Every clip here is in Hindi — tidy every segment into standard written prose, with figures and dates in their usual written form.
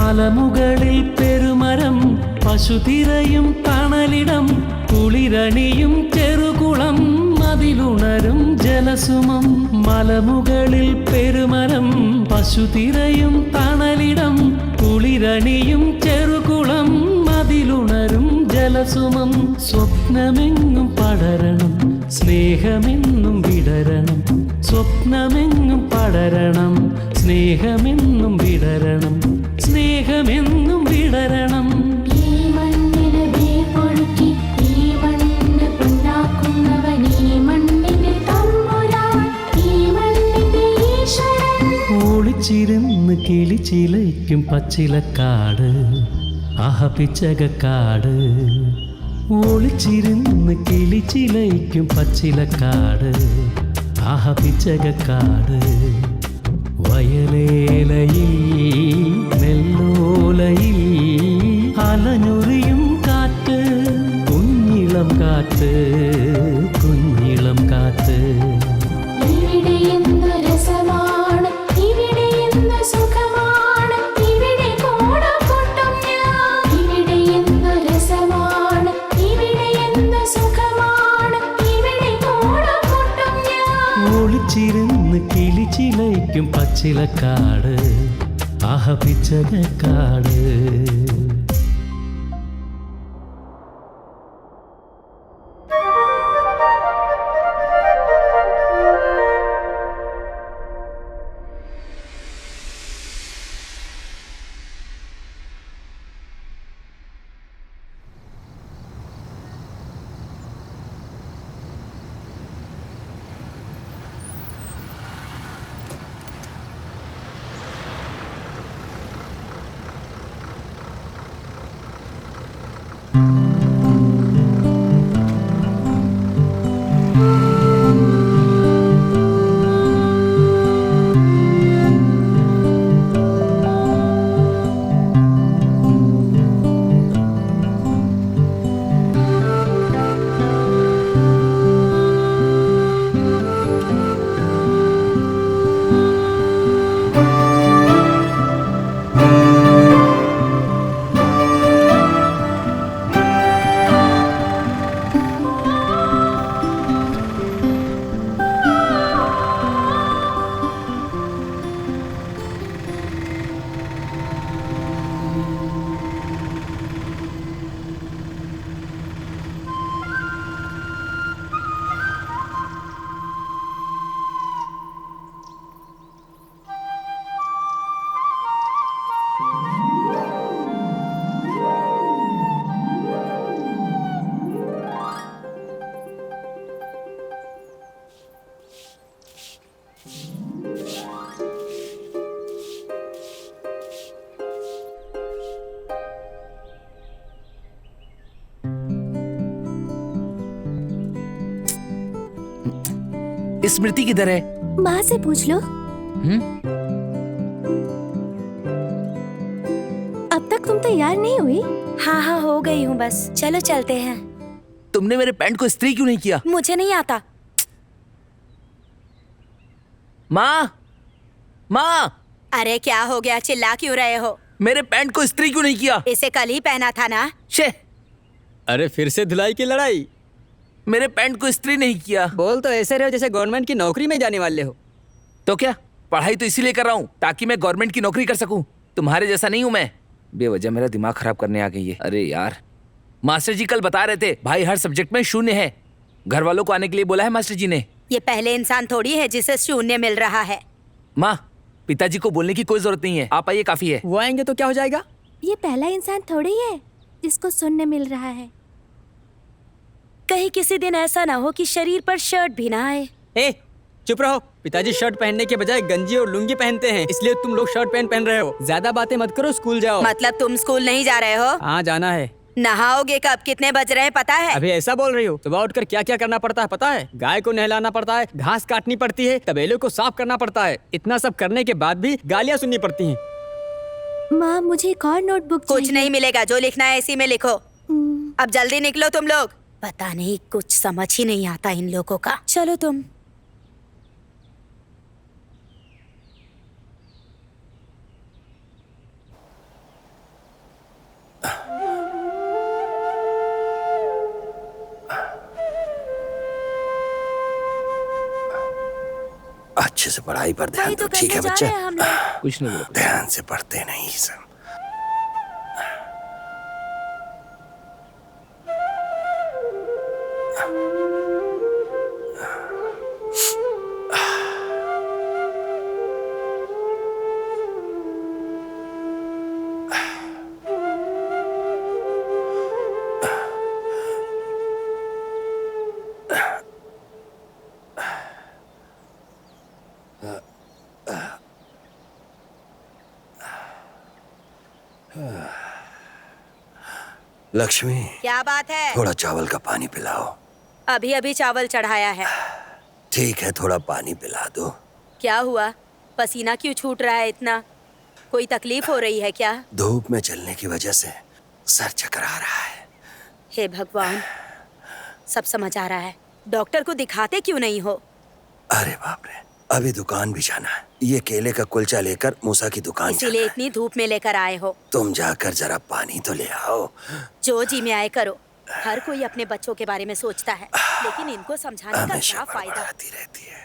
മലമുകളിൽ പെരുമരം പശുതിരയും തണലിടം കുളിരണിയും ചെറുകുളം അതിലുണരും ജലസുമം. മലമുകളിൽ പെരുമരം പശുതിരയും തണലിടം കുളിരണിയും ചെറുകുളം അതിലുണരും ജലസുമം. സ്വപ്നമെങ്ങും പടരണം സ്നേഹമെന്നും വിടരണം. സ്വപ്നമെങ്ങും പടരണം സ്നേഹമെന്നും വിടരണം. സ്നേഹമെന്നും വിടരണം. ഈ മണ്ണിന് വേർപൊഴുക്കി ഈ മണ്ണിന് പുണ്ണാക്കുന്നവൻ ഈ മണ്ണിന്റെ തമ്പുരാൻ ഈ മണ്ണിന്റെ ഈശ്വരൻ. ഒളിച്ചിരുന്ന് കിളിച്ചിലയ്ക്കും പച്ചിലക്കാട് പിച്ചകക്കാട്. ഒളിച്ചിരുന്ന് കിളിച്ചിലയ്ക്കും പച്ചിലക്കാട് പിച്ചകക്കാട്. വയലേലയിൽ നെല്ലോലയിൽ അലഞ്ഞൊറിയും കാറ്റ് കുഞ്ഞിളം കാറ്റ് കുഞ്ഞിളം കാറ്റ്. ഇവിടെ എന്ത് രസമാണ് ഇവിടെ എന്ത് സുഖമാണ് ഇവിടെ കോടക്കൊട്ടും ഞാൻ. ഇവിടെ എന്ത് രസമാണ് ഇവിടെ എന്ത് സുഖമാണ് ഇവിടെ കോടക്കൊട്ടും ഞാൻ. ഒളിച്ചിരുന്ന് കിളിച്ചിലയ്ക്കും പച്ചിലക്കാട് പിച്ചകക്കാട്. स्मृति किधर है? माँ से पूछ लो। अब तक तुम तैयार नहीं हुई? हाँ हाँ हो गई हूँ बस। चलो चलते हैं। तुमने मेरे पैंट को इस्त्री क्यों नहीं किया? मुझे नहीं आता। माँ माँ, अरे क्या हो गया, चिल्ला क्यों रहे हो? मेरे पैंट को इस्त्री क्यों नहीं किया? इसे कल ही पहना था ना। शे, अरे फिर से धुलाई की लड़ाई। मेरे पैंट को इस्त्री नहीं किया। बोल तो ऐसे रहे हो जैसे गवर्नमेंट की नौकरी में जाने वाले हो। तो क्या, पढ़ाई तो इसीलिए कर रहा हूँ ताकि मैं गवर्नमेंट की नौकरी कर सकूँ। तुम्हारे जैसा नहीं हूँ मैं। बेवजह मेरा दिमाग खराब करने आ गई है। अरे यार, मास्टर जी कल बता रहे थे भाई हर सब्जेक्ट में शून्य है। घर वालों को आने के लिए बोला है मास्टर जी ने। ये पहले इंसान थोड़ी है जिसे शून्य मिल रहा है। माँ, पिताजी को बोलने की कोई जरूरत नहीं है, आप आइए काफी है। वो आएंगे तो क्या हो जाएगा? ये पहला इंसान थोड़ी है जिसको शून्य मिल रहा है। कहीं किसी दिन ऐसा ना हो कि शरीर पर शर्ट भी ना आए। ए, चुप रहो। पिताजी शर्ट पहनने के बजाय गंजी और लुंगी पहनते हैं, इसलिए तुम लोग शर्ट पहन रहे हो। ज्यादा बातें मत करो, स्कूल जाओ। मतलब तुम स्कूल नहीं जा रहे हो? हाँ जाना है। नहाओगे कब, कितने बज रहे हैं पता है? अभी ऐसा बोल रही हो? सुबह उठकर क्या क्या करना पड़ता है पता है? गाय को नहलाना पड़ता है, घास काटनी पड़ती है, तबेले को साफ करना पड़ता है। इतना सब करने के बाद भी गालियाँ सुननी पड़ती हैं। माँ मुझे एक और नोटबुक कुछ नहीं मिलेगा, जो लिखना है इसी में लिखो। हम्म। अब जल्दी निकलो तुम लोग। पता नहीं कुछ समझ ही नहीं आता इन लोगों का। चलो तुम। से पढ़ाई पर ध्यान वही दो, तो ठीक है करने जा बच्चा? रहे हैं हम लोग। कुछ नहीं बोला। ध्यान से पढ़ते नहीं सब। लक्ष्मी, क्या बात है? थोड़ा चावल का पानी पिलाओ। अभी अभी चावल चढ़ाया है। ठीक है, थोड़ा पानी पिला दो। क्या हुआ? पसीना क्यों छूट रहा है इतना? कोई तकलीफ हो रही है क्या? धूप में चलने की वजह से सर चकरा रहा है। हे भगवान, सब समझ आ रहा है। डॉक्टर को दिखाते क्यों नहीं हो? अरे बाप रे, अभी दुकान भी जाना है। ये केले का कुलचा लेकर मूसा की दुकान इसीलिए जाना है। इतनी धूप में लेकर आए हो। तुम जाकर जरा पानी तो ले आओ। जो जी में आए करो। हर कोई अपने बच्चों के बारे में सोचता है, लेकिन इनको समझाने का हमेशा क्या फायदा? बड़बड़ाती रहती है।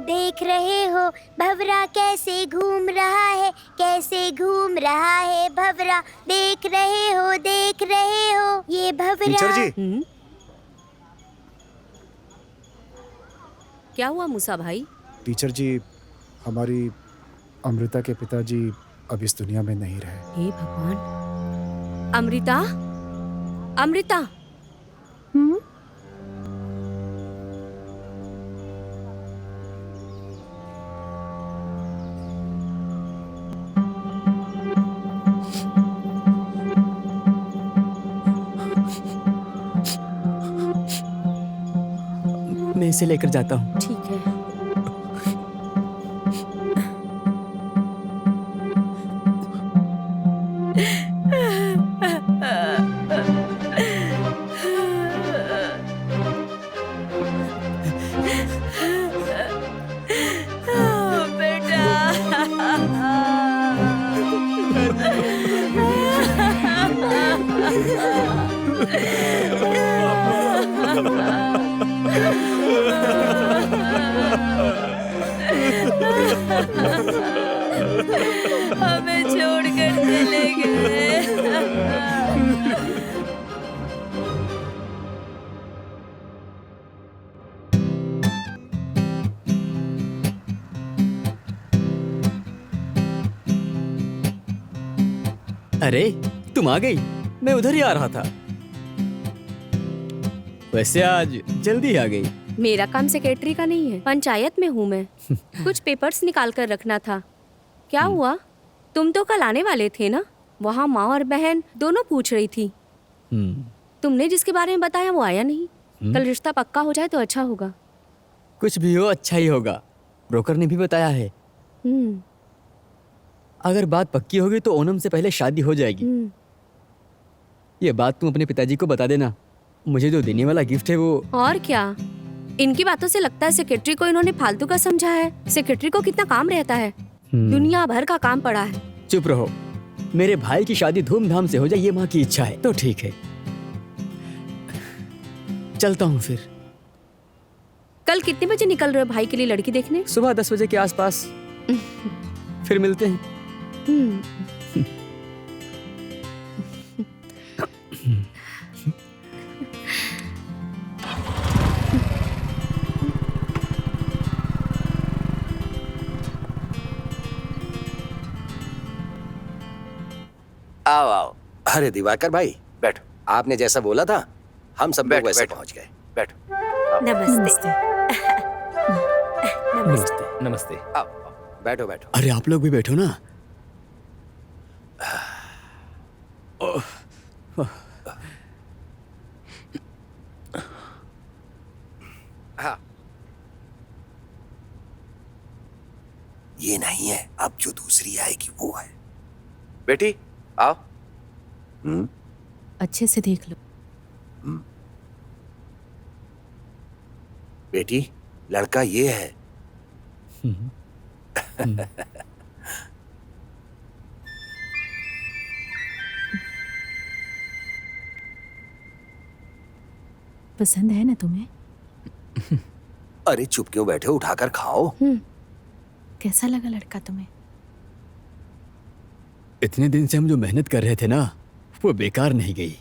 देख रहे हो भवरा कैसे घूम रहा है, कैसे घूम रहा है भवरा। देख रहे हो ये भवरा। टीचर जी, क्या हुआ मूसा भाई? टीचर जी, हमारी अमृता के पिताजी अब इस दुनिया में नहीं रहे। हे भगवान। अमृता, अमृता। मैं इसे लेकर जाता हूँ। ठीक है। हमें छोड़कर चले गए। अरे तुम आ गई, मैं उधर ही आ रहा था। वैसे आज जल्दी आ गई। मेरा काम सेक्रेटरी का नहीं है, पंचायत में हूँ मैं। कुछ पेपर्स निकाल कर रखना था। क्या हुआ? तुम तो कल आने वाले थे ना? वहाँ माँ और बहन दोनों पूछ रही थी। तुमने जिसके बारे में बताया वो आया नहीं। कल रिश्ता पक्का हो जाए तो अच्छा होगा। कुछ भी हो अच्छा ही होगा, ब्रोकर ने भी बताया है। अगर बात पक्की होगी तो ओणम से पहले शादी हो जाएगी। ये बात तुम अपने पिताजी को बता देना। मुझे जो देने वाला गिफ्ट है वो। और क्या, इनकी बातों से लगता है सेक्रेटरी को इन्होंने फालतू का समझा है। सेक्रेटरी को कितना काम रहता है, दुनिया भर का काम पड़ा है। चुप रहो। मेरे भाई की शादी धूमधाम से हो जाए ये माँ की इच्छा है तो ठीक है। चलता हूँ फिर। कल कितने बजे निकल रहे हो भाई के लिए लड़की देखने? सुबह 10 बजे के आसपास। फिर मिलते हैं। आओ आओ। अरे दिवाकर भाई, बैठो। आपने जैसा बोला था हम सब लोग वैसे पहुंच गए। बैठो। नमस्ते। नमस्ते। नमस्ते। आओ, बैठो बैठो। अरे आप लोग भी बैठो ना। हाँ, ये नहीं है, अब जो दूसरी आएगी वो है। बेटी आओ। अच्छे से देख लो। बेटी, लड़का ये है। पसंद है ना तुम्हें? अरे चुप क्यों बैठे हो, उठाकर खाओ। कैसा लगा लड़का तुम्हें? इतने दिन से हम जो मेहनत कर रहे थे ना, वो बेकार नहीं गई।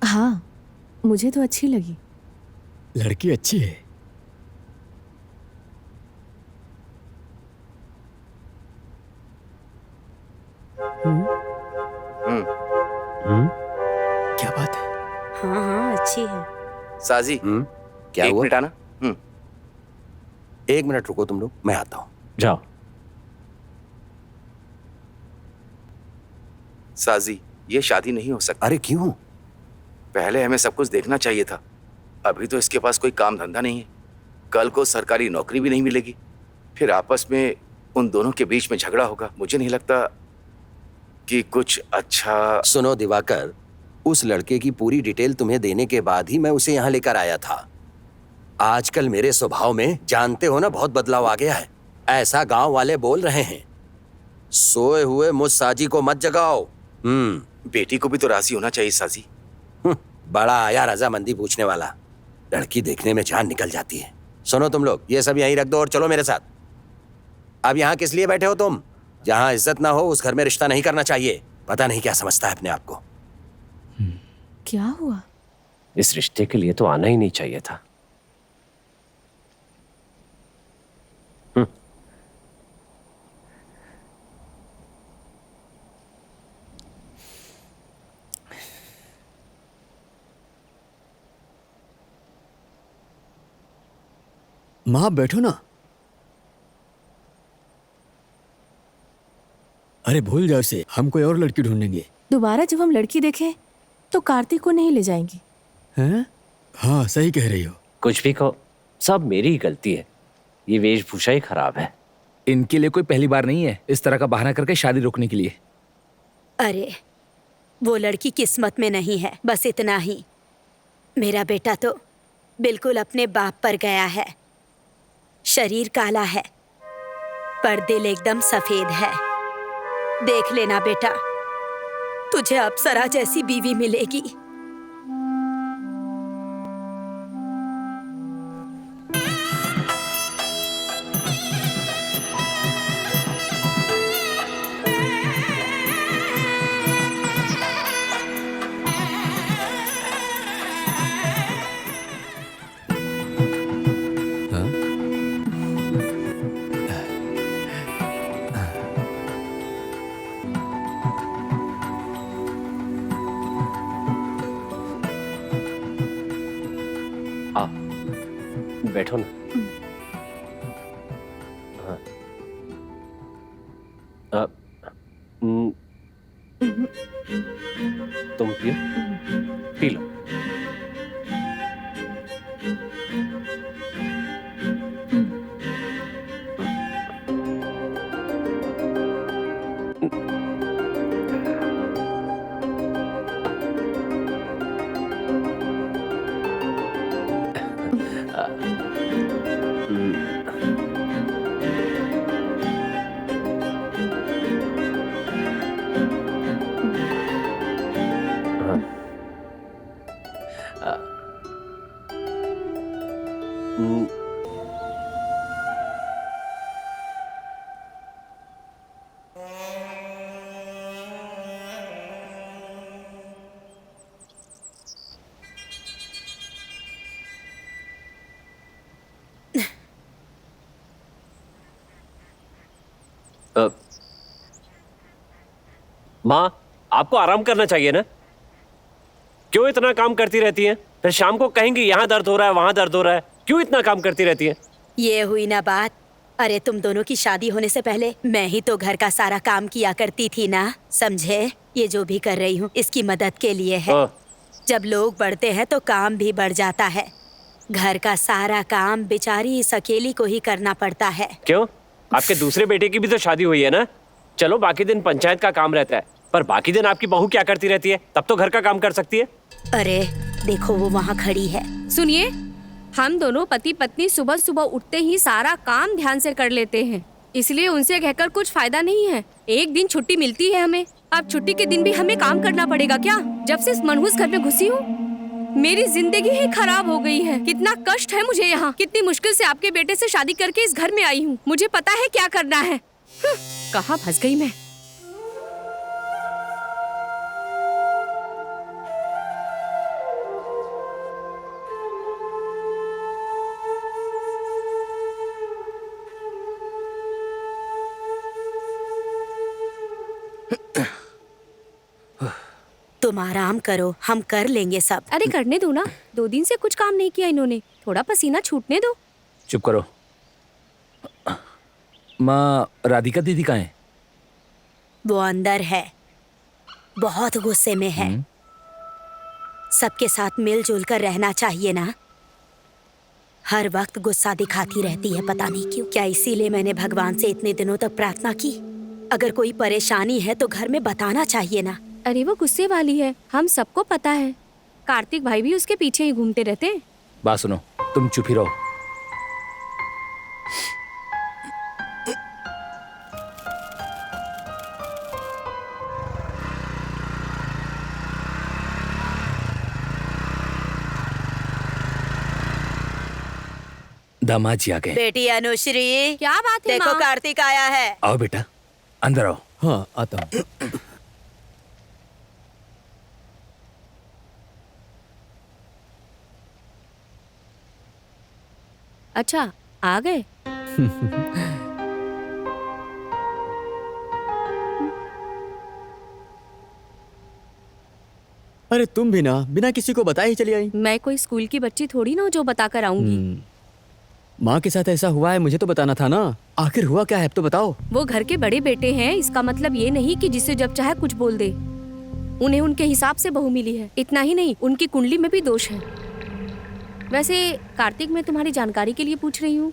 हाँ, मुझे तो अच्छी लगी। लड़की अच्छी है। क्या बात है? हाँ हाँ अच्छी है। साजी क्या एक हुआ? मिनट आना। 1 मिनट रुको तुम लोग, मैं आता हूँ। जाओ। साजी, ये शादी नहीं हो सकती। अरे क्यों? पहले हमें सब कुछ देखना चाहिए था। अभी तो इसके पास कोई काम धंधा नहीं है, कल को सरकारी नौकरी भी नहीं मिलेगी, फिर आपस में उन दोनों के बीच में झगड़ा होगा। मुझे नहीं लगता कि कुछ अच्छा। सुनो दिवाकर, उस लड़के की पूरी डिटेल तुम्हें देने के बाद ही मैं उसे यहाँ लेकर आया था। आजकल मेरे स्वभाव में जानते हो ना बहुत बदलाव आ गया है। ऐसा गांव वाले बोल रहे हैं। सोए हुए मुझ साजी को मत जगाओ। बेटी को भी तो राजी होना चाहिए साजी। बड़ा आया रजामंदी पूछने वाला। लड़की देखने में जान निकल जाती है। सुनो तुम लोग, ये सब यहीं रख दो और चलो मेरे साथ। अब यहाँ किस लिए बैठे हो तुम? जहाँ इज्जत ना हो उस घर में रिश्ता नहीं करना चाहिए। पता नहीं क्या समझता है अपने आप को। क्या हुआ? इस रिश्ते के लिए तो आना ही नहीं चाहिए था। माँ बैठो ना। अरे भूल जाओ इसे, हम कोई और लड़की ढूंढेंगे। दोबारा जब हम लड़की देखें तो कार्तिक को नहीं ले जाएंगी। हैं? हाँ सही कह रही हो। कुछ भी कहो, सब मेरी ही गलती है। ये वेशभूषा ही खराब है। इनके लिए कोई पहली बार नहीं है इस तरह का बहाना करके शादी रोकने के लिए। अरे वो लड़की किस्मत में नहीं है, बस इतना ही। मेरा बेटा तो बिल्कुल अपने बाप पर गया है। शरीर काला है पर दिल एकदम सफेद है। देख लेना बेटा, तुझे अप्सरा जैसी बीवी मिलेगी। बैठो ना। हाँ। तुम पियो, पी लो। माँ, आपको आराम करना चाहिए ना। क्यों इतना काम करती रहती हैं? फिर शाम को कहेंगी यहाँ दर्द हो रहा है, वहाँ दर्द हो रहा है। क्यों इतना काम करती रहती हैं? ये हुई ना बात। अरे तुम दोनों की शादी होने से पहले मैं ही तो घर का सारा काम किया करती थी ना, समझे? ये जो भी कर रही हूँ इसकी मदद के लिए है। जब लोग बढ़ते हैं तो काम भी बढ़ जाता है। घर का सारा काम बेचारी इस अकेली को ही करना पड़ता है। क्यों? आपके दूसरे बेटे की भी तो शादी हुई है ना। चलो बाकी दिन पंचायत का काम रहता है, पर बाकी दिन आपकी बहू क्या करती रहती है? तब तो घर का काम कर सकती है। अरे देखो वो वहाँ खड़ी है। सुनिए, हम दोनों पति पत्नी सुबह सुबह उठते ही सारा काम ध्यान से कर लेते हैं, इसलिए उनसे कहकर कुछ फायदा नहीं है। एक दिन छुट्टी मिलती है हमें, अब छुट्टी के दिन भी हमें काम करना पड़ेगा क्या? जब से इस मनहूस घर में घुसी हूँ मेरी जिंदगी ही खराब हो गई है। कितना कष्ट है मुझे यहाँ, कितनी मुश्किल से आपके बेटे से शादी करके इस घर में आई हूँ। मुझे पता है क्या करना है। कहाँ फंस गई मैं। तुम आराम करो, हम कर लेंगे सब। अरे करने दो ना, 2 दिन से कुछ काम नहीं किया इन्होंने, थोड़ा पसीना छूटने दो। चुप करो। माँ, राधिका दीदी कहाँ है? वो अंदर है, बहुत गुस्से में है। सबके साथ मिलजुल कर रहना चाहिए ना। हर वक्त गुस्सा दिखाती रहती है, पता नहीं क्यों। क्या इसीलिए मैंने भगवान से इतने दिनों तक प्रार्थना की? अगर कोई परेशानी है तो घर में बताना चाहिए ना। अरे वो गुस्से वाली है, हम सबको पता है। कार्तिक भाई भी उसके पीछे ही घूमते रहते हैं। बात सुनो, तुम चुप ही रहो। दामाद जी आ गए। बेटी अनुश्री, क्या बात है देखो माँ? कार्तिक आया है। आओ बेटा, अंदर आओ। हाँ आता हूँ। अच्छा आ गए। अरे तुम भी ना बिना किसी को बताए ही चली आई। मैं कोई स्कूल की बच्ची थोड़ी ना हूँ जो बता कर आऊंगी। माँ के साथ ऐसा हुआ है, मुझे तो बताना था ना। आखिर हुआ क्या है, अब तो बताओ। वो घर के बड़े बेटे हैं, इसका मतलब ये नहीं कि जिसे जब चाहे कुछ बोल दे। उन्हें उनके हिसाब से बहू मिली है। इतना ही नहीं, उनकी कुंडली में भी दोष है। वैसे कार्तिक, मैं तुम्हारी जानकारी के लिए पूछ रही हूँ।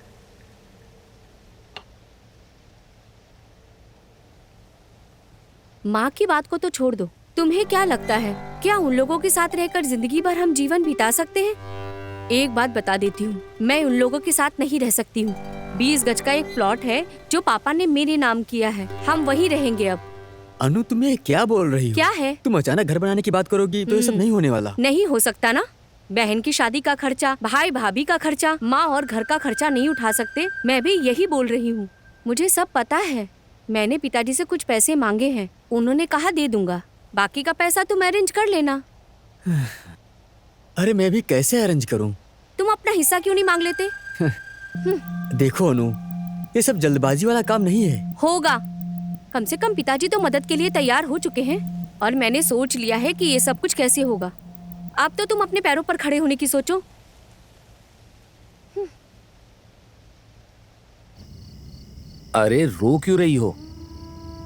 माँ की बात को तो छोड़ दो, तुम्हें क्या लगता है, क्या उन लोगों के साथ रहकर जिंदगी भर हम जीवन बिता सकते हैं? एक बात बता देती हूँ, मैं उन लोगों के साथ नहीं रह सकती हूँ। 20 गज का एक प्लॉट है जो पापा ने मेरे नाम किया है, हम वही रहेंगे अब। अनु, तुम्हें क्या बोल रही हो? क्या है? तुम अचानक घर बनाने की बात करोगी तो ये सब नहीं होने वाला। नहीं हो सकता ना। बहन की शादी का खर्चा, भाई भाभी का खर्चा, माँ और घर का खर्चा नहीं उठा सकते। मैं भी यही बोल रही हूँ। मुझे सब पता है। मैंने पिताजी से कुछ पैसे मांगे हैं, उन्होंने कहा दे दूंगा। बाकी का पैसा तुम अरेंज कर लेना। अरे मैं भी कैसे अरेंज करूं? तुम अपना हिस्सा क्यों नहीं मांग लेते? देखो अनु, ये सब जल्दबाजी वाला काम नहीं है। होगा। कम से कम पिताजी तो मदद के लिए तैयार हो चुके हैं और मैंने सोच लिया है कि ये सब कुछ कैसे होगा। अब तो तुम अपने पैरों पर खड़े होने की सोचो। अरे रो क्यों रही हो?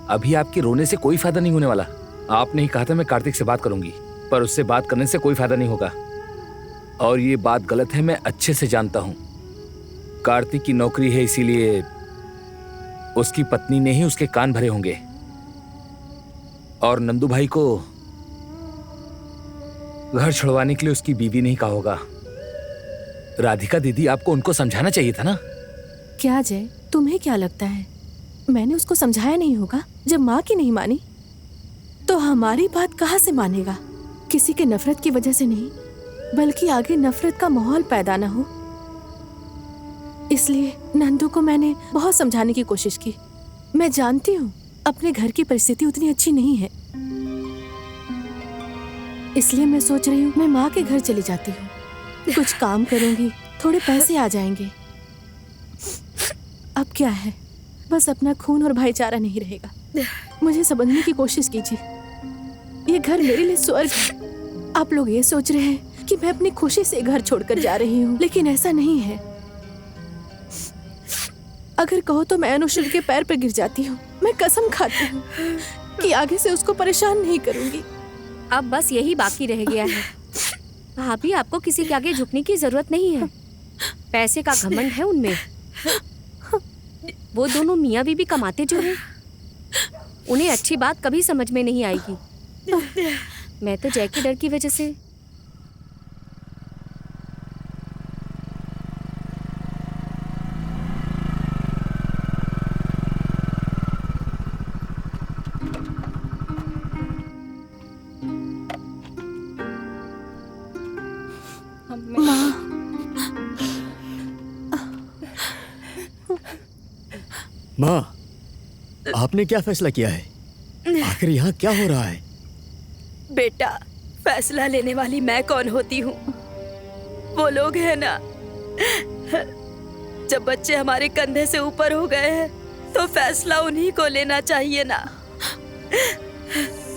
अभी आपके रोने से कोई फायदा नहीं होने वाला। आपने ही कहा था मैं कार्तिक से बात करूंगी, पर उससे बात करने से कोई फायदा नहीं होगा। और ये बात गलत है, मैं अच्छे से जानता हूं। कार्तिक की नौकरी है, इसीलिए उसकी पत्नी ने ही उसके कान भरे होंगे। और नंदू भाई को घर छुड़वाने के लिए उसकी बीवी ने ही कहा होगा। राधिका दीदी, आपको उनको समझाना चाहिए था ना। क्या जय, तुम्हें क्या लगता है मैंने उसको समझाया नहीं होगा? जब माँ की नहीं मानी तो हमारी बात कहाँ से मानेगा? किसी के नफरत की वजह से नहीं, बल्कि आगे नफरत का माहौल पैदा ना हो, इसलिए नंदू को मैंने बहुत समझाने की कोशिश की। मैं जानती हूँ अपने घर की परिस्थिति उतनी अच्छी नहीं है, इसलिए मैं सोच रही हूँ मैं माँ के घर चली जाती हूँ, कुछ काम करूंगी, थोड़े पैसे आ जाएंगे। अब क्या है, बस अपना खून और भाईचारा नहीं रहेगा। मुझे समझने की कोशिश कीजिए, ये घर मेरे लिए स्वर्ग है। आप लोग ये सोच रहे हैं कि मैं अपनी खुशी से घर छोड़कर जा रही हूँ, लेकिन ऐसा नहीं है। अगर कहो तो मैं अनुश्री के पैर पर गिर जाती हूँ। मैं कसम खाती हूँ कि आगे से उसको परेशान नहीं करूंगी। अब बस यही बाकी रह गया है। भाभी, आपको किसी के आगे झुकने की जरूरत नहीं है। पैसे का घमंड है उनमें। वो दोनों मियाँ बीबी कमाते जो हैं, उन्हें अच्छी बात कभी समझ में नहीं आएगी। मैं तो जय के डर की वजह से माँ, आपने क्या फैसला किया है? आखिर यहाँ क्या हो रहा है? बेटा, फैसला लेने वाली मैं कौन होती हूँ? वो लोग हैं ना, जब बच्चे हमारे कंधे से ऊपर हो गए हैं तो फैसला उन्हीं को लेना चाहिए ना।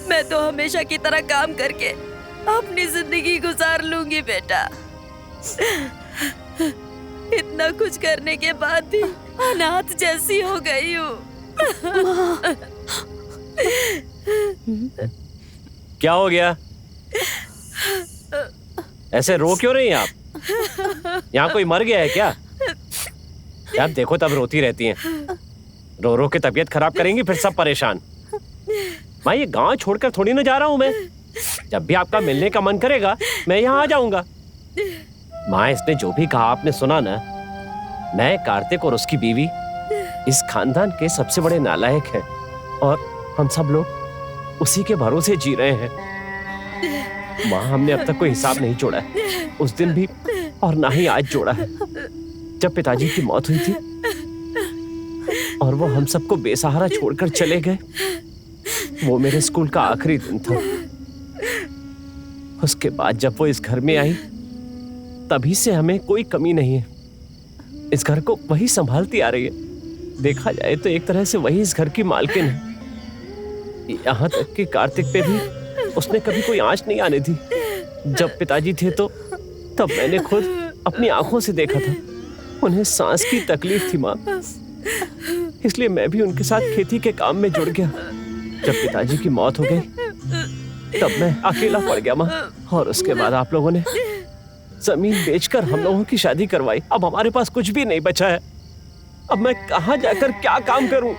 मैं तो हमेशा की तरह काम करके अपनी जिंदगी गुजार लूंगी बेटा। इतना कुछ करने के बाद भी अनाथ जैसी हो गई हूँ। क्या हो गया? ऐसे रो क्यों रही हैं आप? यहाँ कोई मर गया है क्या? आप देखो तब रोती रहती हैं। रो रो के तबीयत खराब करेंगी फिर सब परेशान। माँ, ये गांव छोड़कर थोड़ी ना जा रहा हूँ मैं। जब भी आपका मिलने का मन करेगा मैं यहाँ आ जाऊंगा। माँ, इसने जो भी कहा आपने सुना ना। मैं, कार्तिक और उसकी बीवी इस खानदान के सबसे बड़े नालायक हैं और हम सब लोग उसी के भरोसे जी रहे हैं। माँ, हमने अब तक कोई हिसाब नहीं जोड़ा है, उस दिन भी और ना ही आज जोड़ा है। जब पिताजी की मौत हुई थी और वो हम सबको बेसहारा छोड़कर चले गए, वो मेरे स्कूल का आखिरी दिन था। उसके बाद जब वो इस घर में आई तभी से हमें कोई कमी नहीं है। इस घर को वही संभालती आ रही है। देखा जाए तो एक तरह से वही इस घर की मालकिन है। यहाँ तक कि कार्तिक पे भी उसने कभी कोई आंच नहीं आने दी। जब पिताजी थे तो तब मैंने खुद अपनी आंखों से देखा था। उन्हें सांस की तकलीफ थी माँ, इसलिए मैं भी उनके साथ खेती के काम में जुड़ गया। जब पिताजी की मौत हो गई तब मैं अकेला पड़ गया माँ। और उसके बाद आप लोगों ने जमीन बेचकर हम लोगों की शादी करवाई। अब हमारे पास कुछ भी नहीं बचा है। अब मैं कहाँ जाकर क्या काम करूं?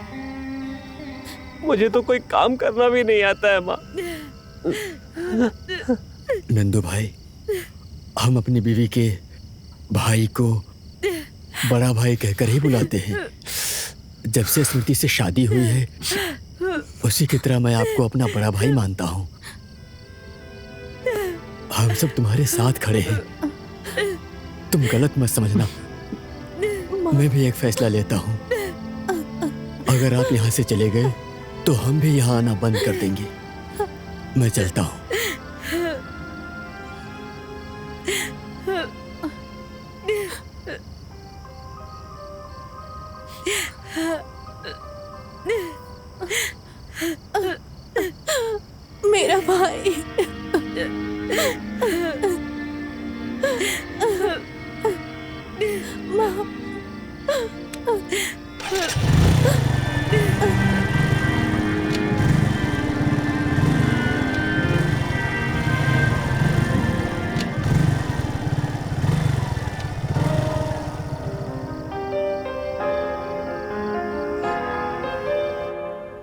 मुझे तो कोई काम करना भी नहीं आता है माँ। नंदू भाई, हम अपनी बीवी के भाई को बड़ा भाई कहकर ही बुलाते हैं। जब से स्मृति से शादी हुई है उसी की तरह मैं आपको अपना बड़ा भाई मानता हूँ। हम सब तुम्हारे साथ खड़े हैं, तुम गलत मत समझना। मैं भी एक फैसला लेता हूँ, अगर आप यहाँ से चले गए तो हम भी यहाँ आना बंद कर देंगे। मैं चलता हूँ। मेरा भाई।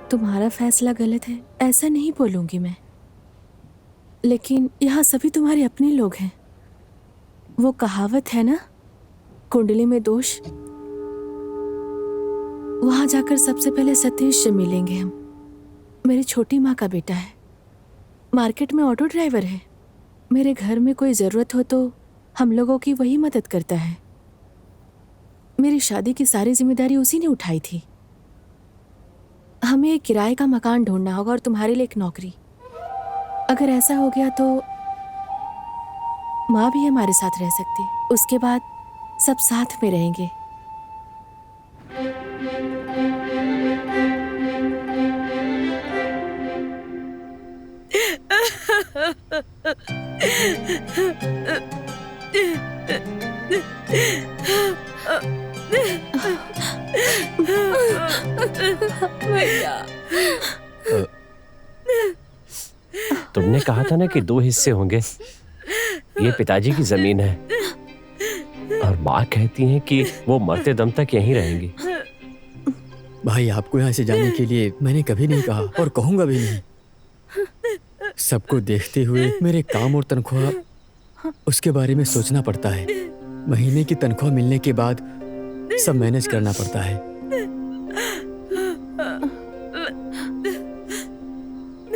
तुम्हारा फैसला गलत है ऐसा नहीं बोलूंगी मैं, लेकिन यहाँ सभी तुम्हारे अपने लोग हैं। वो कहावत है ना, कुंडली में दोष। वहां जाकर सबसे पहले सतीश से मिलेंगे हम। मेरी छोटी माँ का बेटा है, मार्केट में ऑटो ड्राइवर है। मेरे घर में कोई ज़रूरत हो तो हम लोगों की वही मदद करता है। मेरी शादी की सारी जिम्मेदारी उसी ने उठाई थी। हमें एक किराए का मकान ढूंढना होगा और तुम्हारे लिए एक नौकरी। अगर ऐसा हो गया तो माँ भी हमारे साथ रह सकती, उसके बाद सब साथ में रहेंगे। तुमने कहा था ना कि 2 हिस्से होंगे। ये पिताजी की जमीन है और माँ कहती हैं कि वो मरते दम तक यहीं रहेंगी। भाई आपको यहाँ से जाने के लिए मैंने कभी नहीं कहा और कहूँगा भी नहीं। सबको देखते हुए मेरे काम और तनख्वाह उसके बारे में सोचना पड़ता है। महीने की तनख्वाह मिलने के बाद सब मैनेज करना पड़ता है।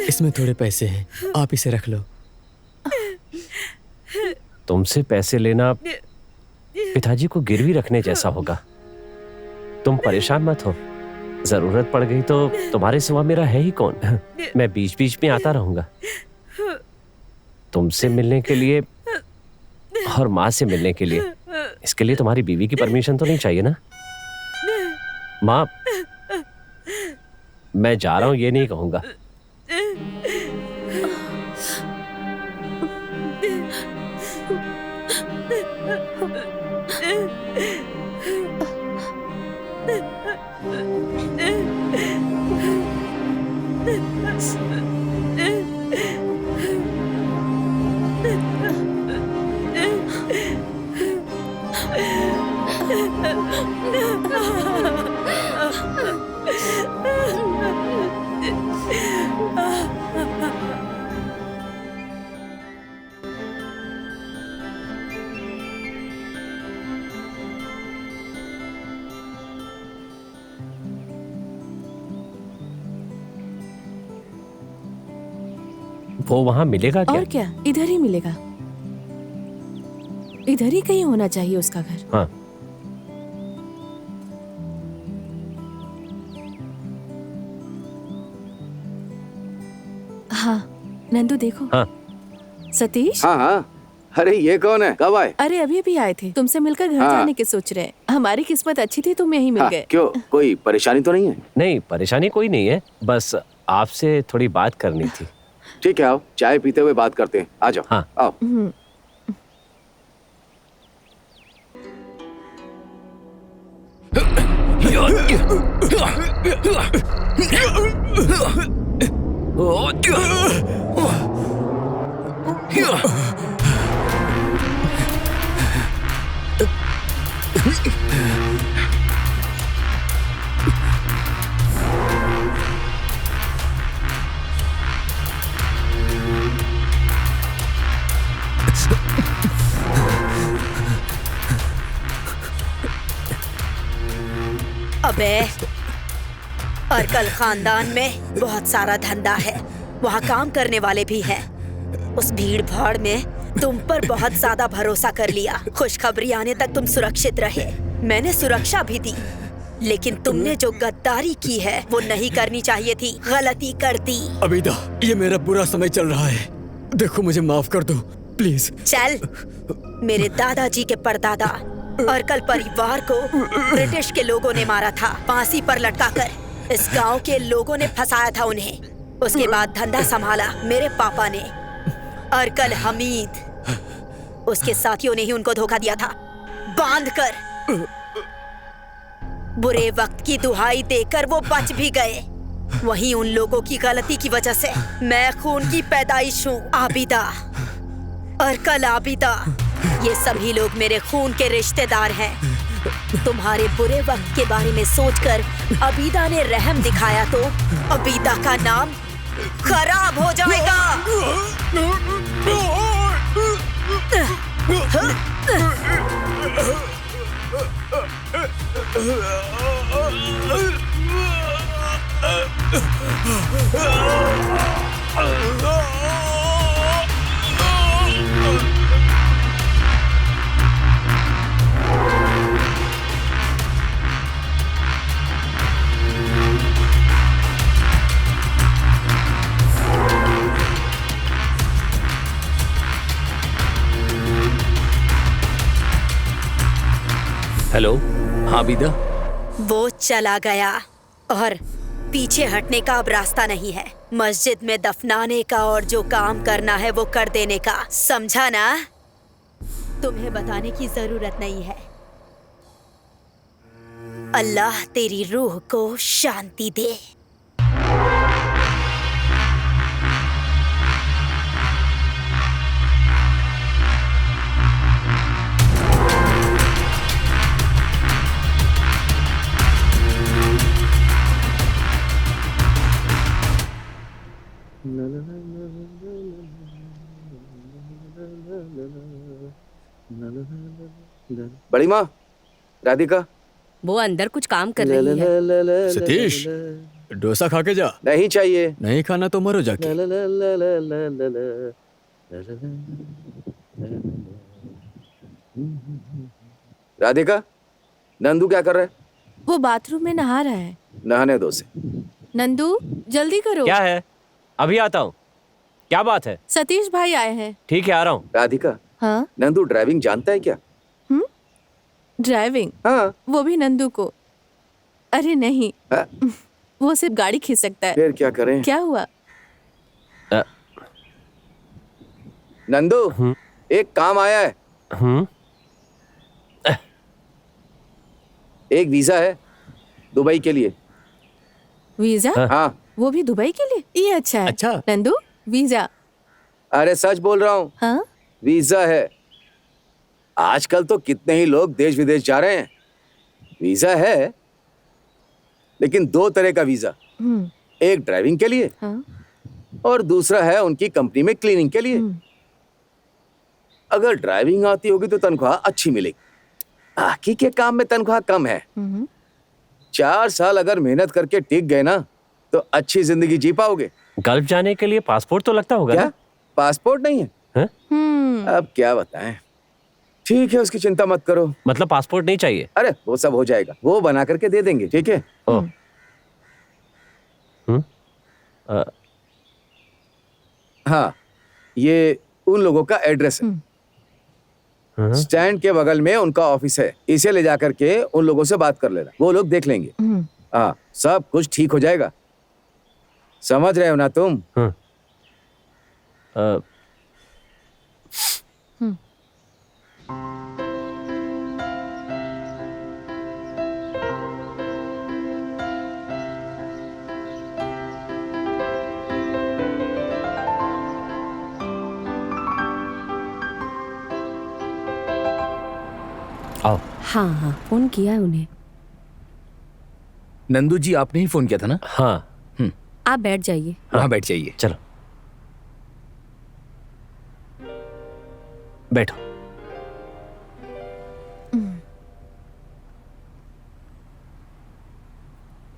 इसमें थोड़े पैसे हैं, आप इसे रख लो। तुमसे पैसे लेना पिताजी को गिरवी रखने जैसा होगा। तुम परेशान मत हो, जरूरत पड़ गई तो तुम्हारे सिवा मेरा है ही कौन। मैं बीच बीच में आता रहूंगा। तुमसे मिलने के लिए और माँ से मिलने के लिए, इसके लिए तुम्हारी बीवी की परमिशन तो नहीं चाहिए ना? माँ, मैं जा रहा हूं ये नहीं कहूंगा। वो वहां मिलेगा क्या? और क्या, इधर ही मिलेगा। इधर ही कहीं होना चाहिए उसका घर। हाँ। हाँ नंदू देखो। हाँ। सतीश। हाँ हाँ। अरे ये कौन है? कब आए? अरे अभी अभी आए थे, तुमसे मिलकर घर हाँ। जाने के सोच रहे हैं। हमारी किस्मत अच्छी थी, तुम यहीं मिल गए। क्यों, कोई परेशानी तो नहीं है? नहीं, परेशानी कोई नहीं है, बस आपसे थोड़ी बात करनी थी। ठीक है, आओ चाय पीते हुए बात करते हैं। आ जाओ। हाँ। आओ। अबे, अर्कल खानदान में बहुत सारा धंधा है, वहाँ काम करने वाले भी हैं। उस भीड़ भाड़ में तुम पर बहुत ज्यादा भरोसा कर लिया। खुशखबरी आने तक तुम सुरक्षित रहे, मैंने सुरक्षा भी दी, लेकिन तुमने जो गद्दारी की है वो नहीं करनी चाहिए थी, गलती कर दी। अबीदा, ये मेरा बुरा समय चल रहा है, देखो मुझे माफ कर दो प्लीज। चल, मेरे दादाजी के परदादा अर्कल परिवार को ब्रिटिश के लोगों ने मारा था, फांसी पर लटकाकर। इस गांव के लोगों ने फंसाया था उन्हें। उसके बाद धंधा संभाला मेरे पापा ने, अर्कल हमीद। उसके साथियों ने ही उनको धोखा दिया था, बांधकर। बुरे वक्त की दुहाई देकर वो बच भी गए। वहीं उन लोगों की गलती की वजह से मैं खून की पैदाइश हूँ, आबिदा, अर्कल आबिदा। ये सभी लोग मेरे खून के रिश्तेदार हैं। तुम्हारे बुरे वक्त के बारे में सोचकर अबीदा ने रहम दिखाया तो अबीदा का नाम खराब हो जाएगा। हेलो। हाँ बीदा। वो चला गया और पीछे हटने का अब रास्ता नहीं है। मस्जिद में दफनाने का और जो काम करना है वो कर देने का, समझा ना? तुम्हें बताने की जरूरत नहीं है। अल्लाह तेरी रूह को शांति दे। बड़ी माँ, राधिका। वो अंदर कुछ काम कर रही है। सतीश, डोसा खा के जा। नहीं चाहिए। नहीं खाना तो मरो जाके। राधिका, नंदू क्या कर रहा है? वो बाथरूम में नहा रहा है। नहाने दो उसे। नंदू, जल्दी करो। क्या है? अभी आता हूँ। क्या बात है? सतीश भाई आए हैं। ठीक है, आ रहा हूँ। राधिका, हाँ? नंदू ड्राइविंग जानता है क्या? ड्राइविंग? हाँ। वो भी नंदू को? अरे नहीं, हाँ? वो सिर्फ गाड़ी खींच सकता है। फिर क्या करें? क्या हुआ? नंदू, एक काम आया है। एक वीजा है दुबई के लिए। वीजा? हाँ। वो भी दुबई के लिए? ये अच्छा है। अच्छा। नंदू, वीजा? अरे सच बोल रहा हूँ। हाँ? वीजा है। आजकल तो कितने ही लोग देश विदेश जा रहे हैं। वीजा है, लेकिन 2 तरह का वीजा। एक ड्राइविंग के लिए, हाँ? और दूसरा है उनकी कंपनी में क्लीनिंग के लिए। अगर ड्राइविंग आती होगी तो तनख्वाह अच्छी मिलेगी। बाकी के काम में तनख्वाह कम है। 4 साल अगर मेहनत करके टिक गए ना तो अच्छी जिंदगी जी पाओगे। गल्फ जाने के लिए पासपोर्ट तो लगता होगा क्या? ना? पासपोर्ट नहीं है? अब क्या बताएं। ठीक है, उसकी चिंता मत करो। मतलब पासपोर्ट नहीं चाहिए? अरे वो सब हो जाएगा, वो बना करके दे देंगे। ठीक है। हाँ, ये उन लोगों का एड्रेस है। स्टैंड के बगल में उनका ऑफिस है। इसे ले जाकर के उन लोगों से बात कर लेना, वो लोग देख लेंगे। हाँ, सब कुछ ठीक हो जाएगा। समझ रहे हो ना तुम? आओ। हाँ हाँ, फोन किया है उन्हें। नंदू जी, आपने ही फोन किया था ना? हाँ। आप बैठ जाइए। वहाँ बैठ जाइए। चलो बैठो।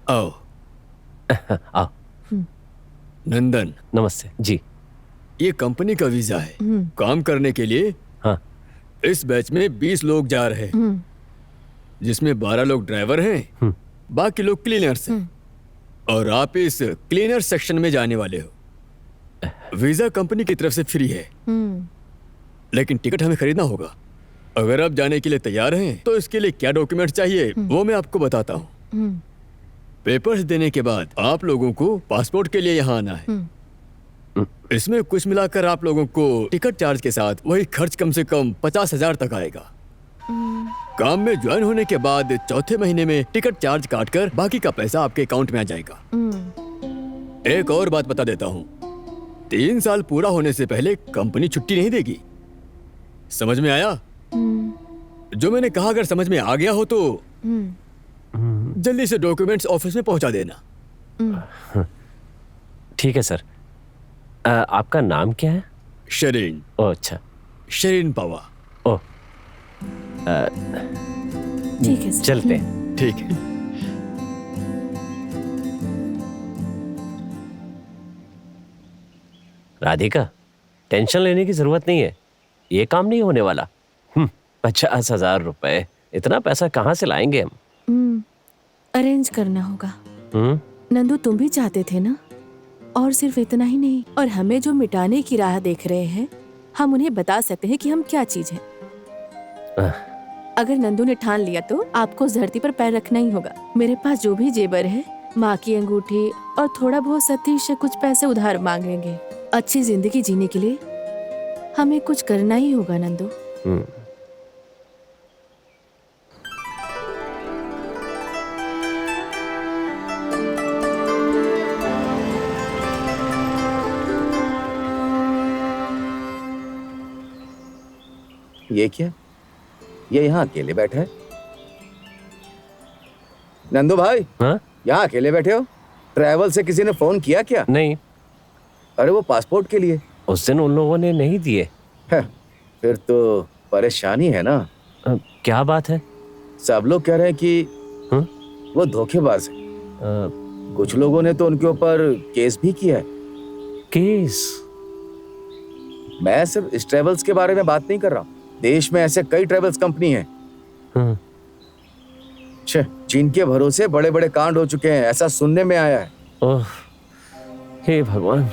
आओ। आओ। नंदन, नमस्ते जी। ये कंपनी का वीजा है काम करने के लिए। हाँ। इस बैच में 20 लोग जा रहे हैं, जिसमें 12 लोग ड्राइवर हैं, बाकी लोग क्लीनर्स हैं। और आप इस क्लीनर सेक्शन में जाने वाले हो। वीजा कंपनी की तरफ से फ्री है, लेकिन टिकट हमें खरीदना होगा। अगर आप जाने के लिए तैयार हैं तो इसके लिए क्या डॉक्यूमेंट चाहिए वो मैं आपको बताता हूँ। पेपर्स देने के बाद आप लोगों को पासपोर्ट के लिए यहाँ आना है। इसमें कुछ मिलाकर आप लोगों को टिकट चार्ज के साथ वही खर्च कम से कम 50,000 तक आएगा। काम में ज्वाइन होने के बाद चौथे महीने में टिकट चार्ज काटकर बाकी का पैसा आपके अकाउंट में आ जाएगा। एक और बात बता देता हूँ, 3 साल पूरा होने से पहले कंपनी छुट्टी नहीं देगी। समझ में आया? जो मैंने कहा अगर समझ में आ गया हो तो जल्दी से डॉक्यूमेंट्स ऑफिस में पहुंचा देना। ठीक है सर। आपका नाम क्या है? शरीन। ओह अच्छा, शरीन पावा। ओह ठीक है सर। चलते हैं। ठीक है। राधिका, टेंशन लेने की जरूरत नहीं है, ये काम नहीं होने वाला। 50,000 रुपए, इतना पैसा कहाँ से लाएंगे हम? अरेंज करना होगा। नंदू, तुम भी चाहते थे ना? और सिर्फ इतना ही नहीं, और हमें जो मिटाने की राह देख रहे हैं, हम उन्हें बता सकते हैं कि हम क्या चीज हैं। अगर नंदू ने ठान लिया तो आपको इस धरती पर पैर रखना ही होगा। मेरे पास जो भी जेवर है, माँ की अंगूठी और थोड़ा बहुत सतीश से कुछ पैसे उधार मांगेंगे। अच्छी जिंदगी जीने के लिए हमें कुछ करना ही होगा नंदू। ये क्या? ये यहाँ अकेले बैठा है। नंदू भाई, हाँ? यहाँ अकेले बैठे हो? ट्रैवल से किसी ने फोन किया क्या? नहीं। अरे वो पासपोर्ट के लिए। उस दिन उन लोगों ने नहीं दिए। फिर तो परेशानी है ना। क्या बात है? सब लोग कह रहे हैं कि वो धोखेबाज है। कुछ लोगों ने तो उनके ऊपर केस भी किया है। केस? मैं सिर्फ इस ट्रेवल्स के बारे में बात नहीं कर रहा हूँ, देश में ऐसे कई ट्रेवल्स कंपनी हैं जिनके भरोसे बड़े बड़े कांड हो चुके हैं, ऐसा सुनने में आया है। ओह, हे भगवान।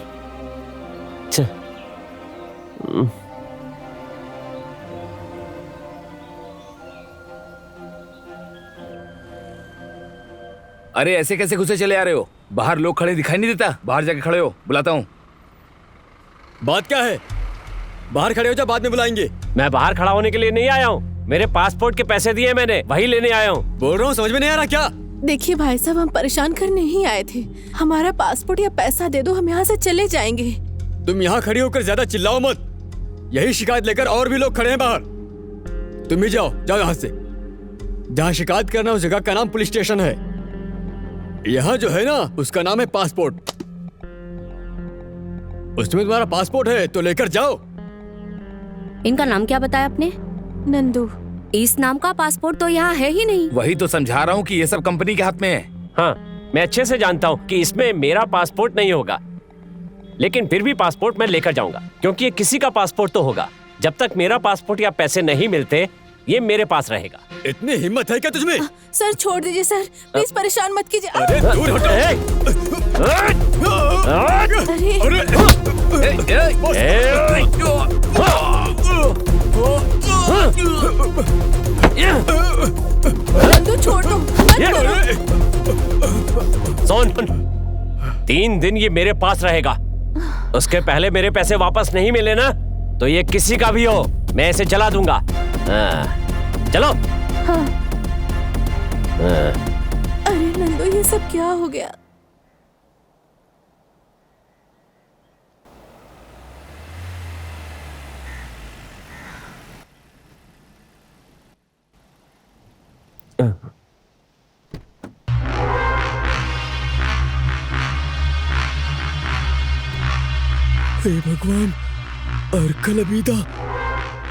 अरे ऐसे कैसे घुसे चले आ रहे हो? बाहर लोग खड़े दिखाई नहीं देता? बाहर जाके खड़े हो, बुलाता हूँ। बात क्या है? बाहर खड़े हो जा, बाद में बुलाएंगे। मैं बाहर खड़ा होने के लिए नहीं आया हूँ, मेरे पासपोर्ट के पैसे दिए मैंने, वही लेने आया हूँ। बोल रहा हूँ, समझ में नहीं आ रहा क्या? देखिए भाई साहब, हम परेशान करने ही आए थे। हमारा पासपोर्ट या पैसा दे दो, हम यहाँ से चले जाएंगे। तुम यहाँ खड़ी होकर ज्यादा चिल्लाओ मत, यही शिकायत लेकर और भी लोग खड़े हैं बाहर। तुम भी जाओ यहाँ से। जहाँ शिकायत करना उस जगह का नाम पुलिस स्टेशन है। यहाँ जो है ना, उसका नाम है पासपोर्ट। उसमें तुम्हारा पासपोर्ट है तो लेकर जाओ। इनका नाम क्या बताया आपने? नंदू। इस नाम का पासपोर्ट तो यहाँ है ही नहीं। वही तो समझा रहा हूँ कि ये सब कंपनी के हाथ में है। हाँ, मैं अच्छे से जानता हूँ कि इसमें मेरा पासपोर्ट नहीं होगा, लेकिन फिर भी पासपोर्ट मैं लेकर जाऊंगा, क्योंकि ये किसी का पासपोर्ट तो होगा। जब तक मेरा पासपोर्ट या पैसे नहीं मिलते, ये मेरे पास रहेगा। इतनी हिम्मत है क्या तुझमें? सर छोड़ दीजिए सर, प्लीज परेशान मत कीजिए। अरे दूर हटो। नंदू छोड़ दो, मत करो। सुन, 3 दिन ये मेरे पास रहेगा। उसके पहले मेरे पैसे वापस नहीं मिले ना, तो ये किसी का भी हो, मैं इसे जला दूंगा। चलो। हाँ। अरे नंदू, ये सब क्या हो गया? हे भगवान, अर्कल अबीदा,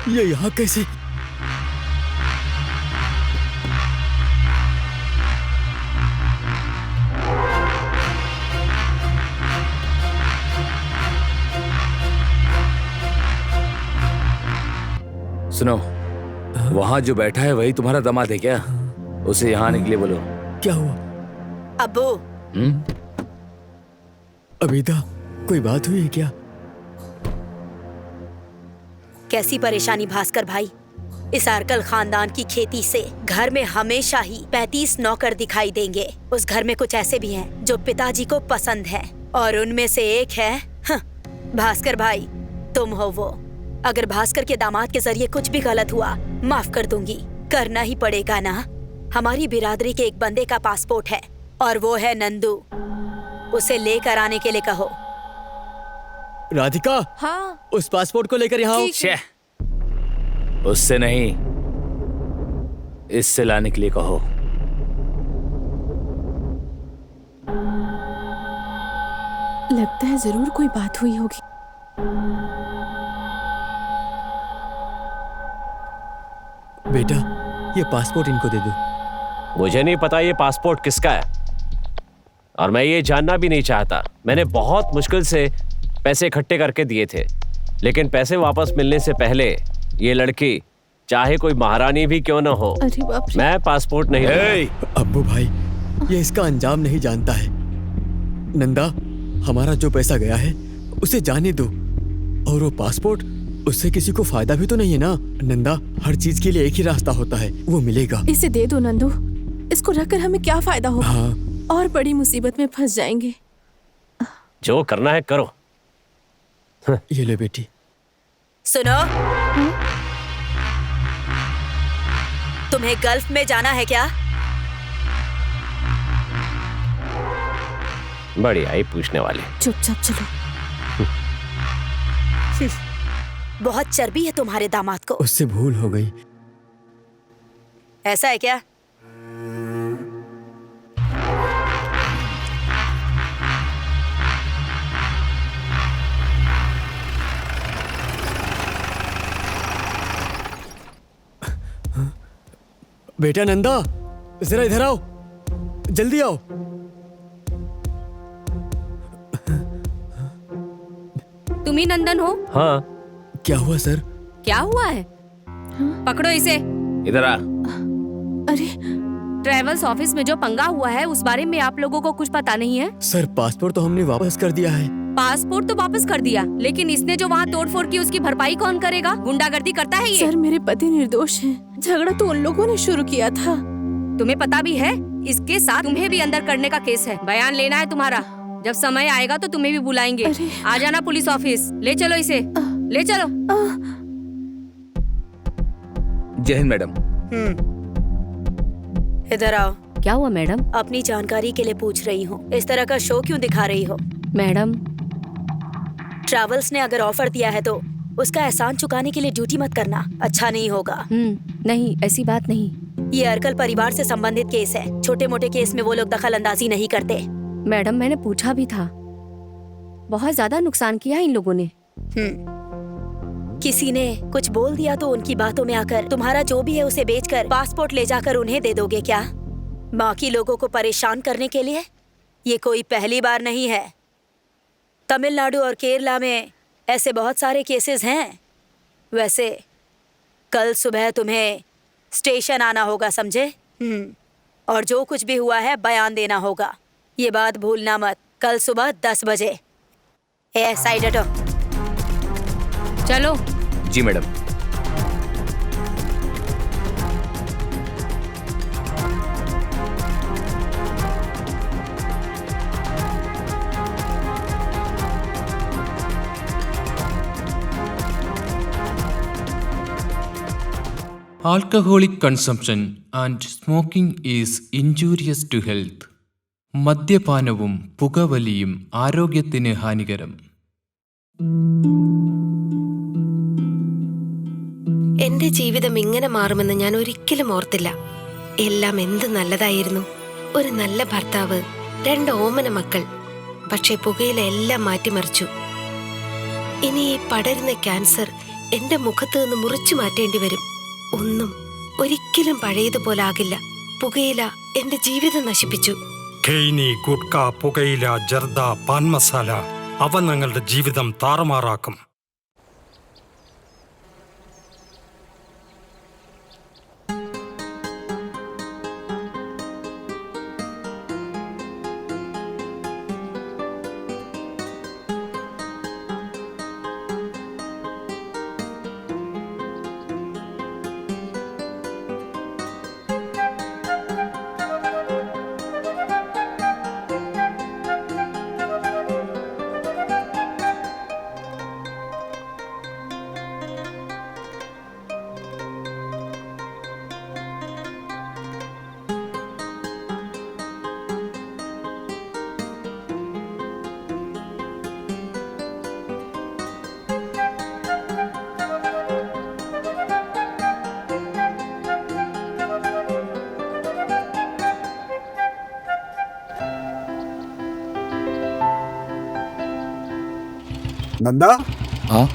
ये यहाँ कैसे? सुनो, वहाँ जो बैठा है वही तुम्हारा दामाद है क्या? उसे यहाँ आने के लिए बोलो। क्या हुआ? अब्बू। अबीदा, कोई बात हुई है क्या? कैसी परेशानी भास्कर भाई? इस आरकल खानदान की खेती से घर में हमेशा ही 35 नौकर दिखाई देंगे। उस घर में कुछ ऐसे भी हैं जो पिताजी को पसंद हैं, और उनमें से एक है भास्कर भाई, तुम हो वो। अगर भास्कर के दामाद के जरिए कुछ भी गलत हुआ, माफ कर दूंगी। करना ही पड़ेगा ना। हमारी बिरादरी के एक बंदे का पासपोर्ट है, और वो है नंदू। उसे लेकर आने के लिए कहो। राधिका। हाँ। उस पासपोर्ट को लेकर यहाँ आओ। उससे नहीं, इससे लाने के लिए कहो। लगता है जरूर कोई बात हुई होगी। बेटा, ये पासपोर्ट इनको दे दो। मुझे नहीं पता ये पासपोर्ट किसका है, और मैं ये जानना भी नहीं चाहता। मैंने बहुत मुश्किल से पैसे इकट्ठे करके दिए थे, लेकिन पैसे वापस मिलने से पहले ये लड़की, चाहे कोई महारानी भी क्यों ना हो, अरे बाप रे। मैं पासपोर्ट नहीं दूंगा। अब्बू भाई, ये इसका अंजाम नहीं जानता है। नंदा, हमारा जो पैसा गया है उसे जाने दो, और वो पासपोर्ट, उससे किसी को फायदा भी तो नहीं है ना। नंदा, हर चीज के लिए एक ही रास्ता होता है, वो मिलेगा। इसे दे दो नंदू, इसको रखकर हमें क्या फायदा होगा? हाँ। और बड़ी मुसीबत में फंस जाएंगे। जो करना है करो। ये ले बेटी। सुनो, तुम्हें गल्फ में जाना है क्या? बढ़िया ही पूछने वाले। चुपचाप चलो। बहुत चर्बी है तुम्हारे दामाद को। उससे भूल हो गई। ऐसा है क्या? बेटा नंदा, जरा इधर आओ, जल्दी आओ। तुम ही नंदन हो? हाँ। क्या हुआ सर? क्या हुआ है? पकड़ो इसे। इधर आ। अरे ट्रेवल्स ऑफिस में जो पंगा हुआ है उस बारे में आप लोगों को कुछ पता नहीं है? सर पासपोर्ट तो हमने वापस कर दिया है। पासपोर्ट तो वापस कर दिया, लेकिन इसने जो वहाँ तोड़फोड़ की उसकी भरपाई कौन करेगा? गुंडागर्दी करता है ये। सर मेरे पति निर्दोष हैं। झगड़ा तो उन लोगों ने शुरू किया था। तुम्हें पता भी है इसके साथ तुम्हें भी अंदर करने का केस है। बयान लेना है तुम्हारा। जब समय आएगा तो तुम्हें भी बुलाएंगे। आ जाना पुलिस ऑफिस। ले चलो इसे, ले चलो। जय हिंद मैडम। इधर आओ। क्या हुआ मैडम? अपनी जानकारी के लिए पूछ रही हूँ, इस तरह का शो क्यों दिखा रही हो? मैडम, ट्रैवल्स ने अगर ऑफर दिया है तो उसका एहसान चुकाने के लिए ड्यूटी मत करना, अच्छा नहीं होगा। नहीं, ऐसी बात नहीं। ये अर्कल परिवार से संबंधित केस है। छोटे मोटे केस में वो लोग दखल अंदाजी नहीं करते। मैडम मैंने पूछा भी था, बहुत ज्यादा नुकसान किया इन लोगों ने। किसी ने कुछ बोल दिया तो उनकी बातों में आकर तुम्हारा जो भी है उसे बेचकर पासपोर्ट ले जाकर उन्हें दे दोगे क्या? बाकी लोगों को परेशान करने के लिए? ये कोई पहली बार नहीं है। तमिलनाडु और केरला में ऐसे बहुत सारे केसेस हैं। वैसे कल सुबह तुम्हें स्टेशन आना होगा, समझे? और जो कुछ भी हुआ है बयान देना होगा। ये बात भूलना मत। कल सुबह 10 बजे। साइड हटो। चलो। जी madam. Alcoholic consumption and smoking is injurious to health. മദ്യപാനവും പുകവലിയും ആരോഗ്യത്തിന് ഹാനികരം. എന്റെ ജീവിതം ഇങ്ങനെ മാറുമെന്ന് ഞാൻ ഒരിക്കലും ഓർത്തില്ല. എല്ലാം എന്ത് നല്ലതായിരുന്നു. ഒരു നല്ല ഭർത്താവ്, 2 ഓമന മക്കൾ. പക്ഷെ പുകയില എല്ലാം മാറ്റിമറിച്ചു. ഇനി ഈ പടരുന്ന ക്യാൻസർ എന്റെ മുഖത്ത് നിന്ന് മുറിച്ചു മാറ്റേണ്ടി വരും. ഒന്നും ഒരിക്കലും പഴയതുപോലെ ആകില്ല. പുകയില എന്റെ ജീവിതം നശിപ്പിച്ചു. ഖെയ്നി, ഗുഡ്ക, പുകയില, ജർദ, പാൻ മസാല അവ ഞങ്ങളുടെ ജീവിതം താറുമാറാക്കും. नंदा? हाँ?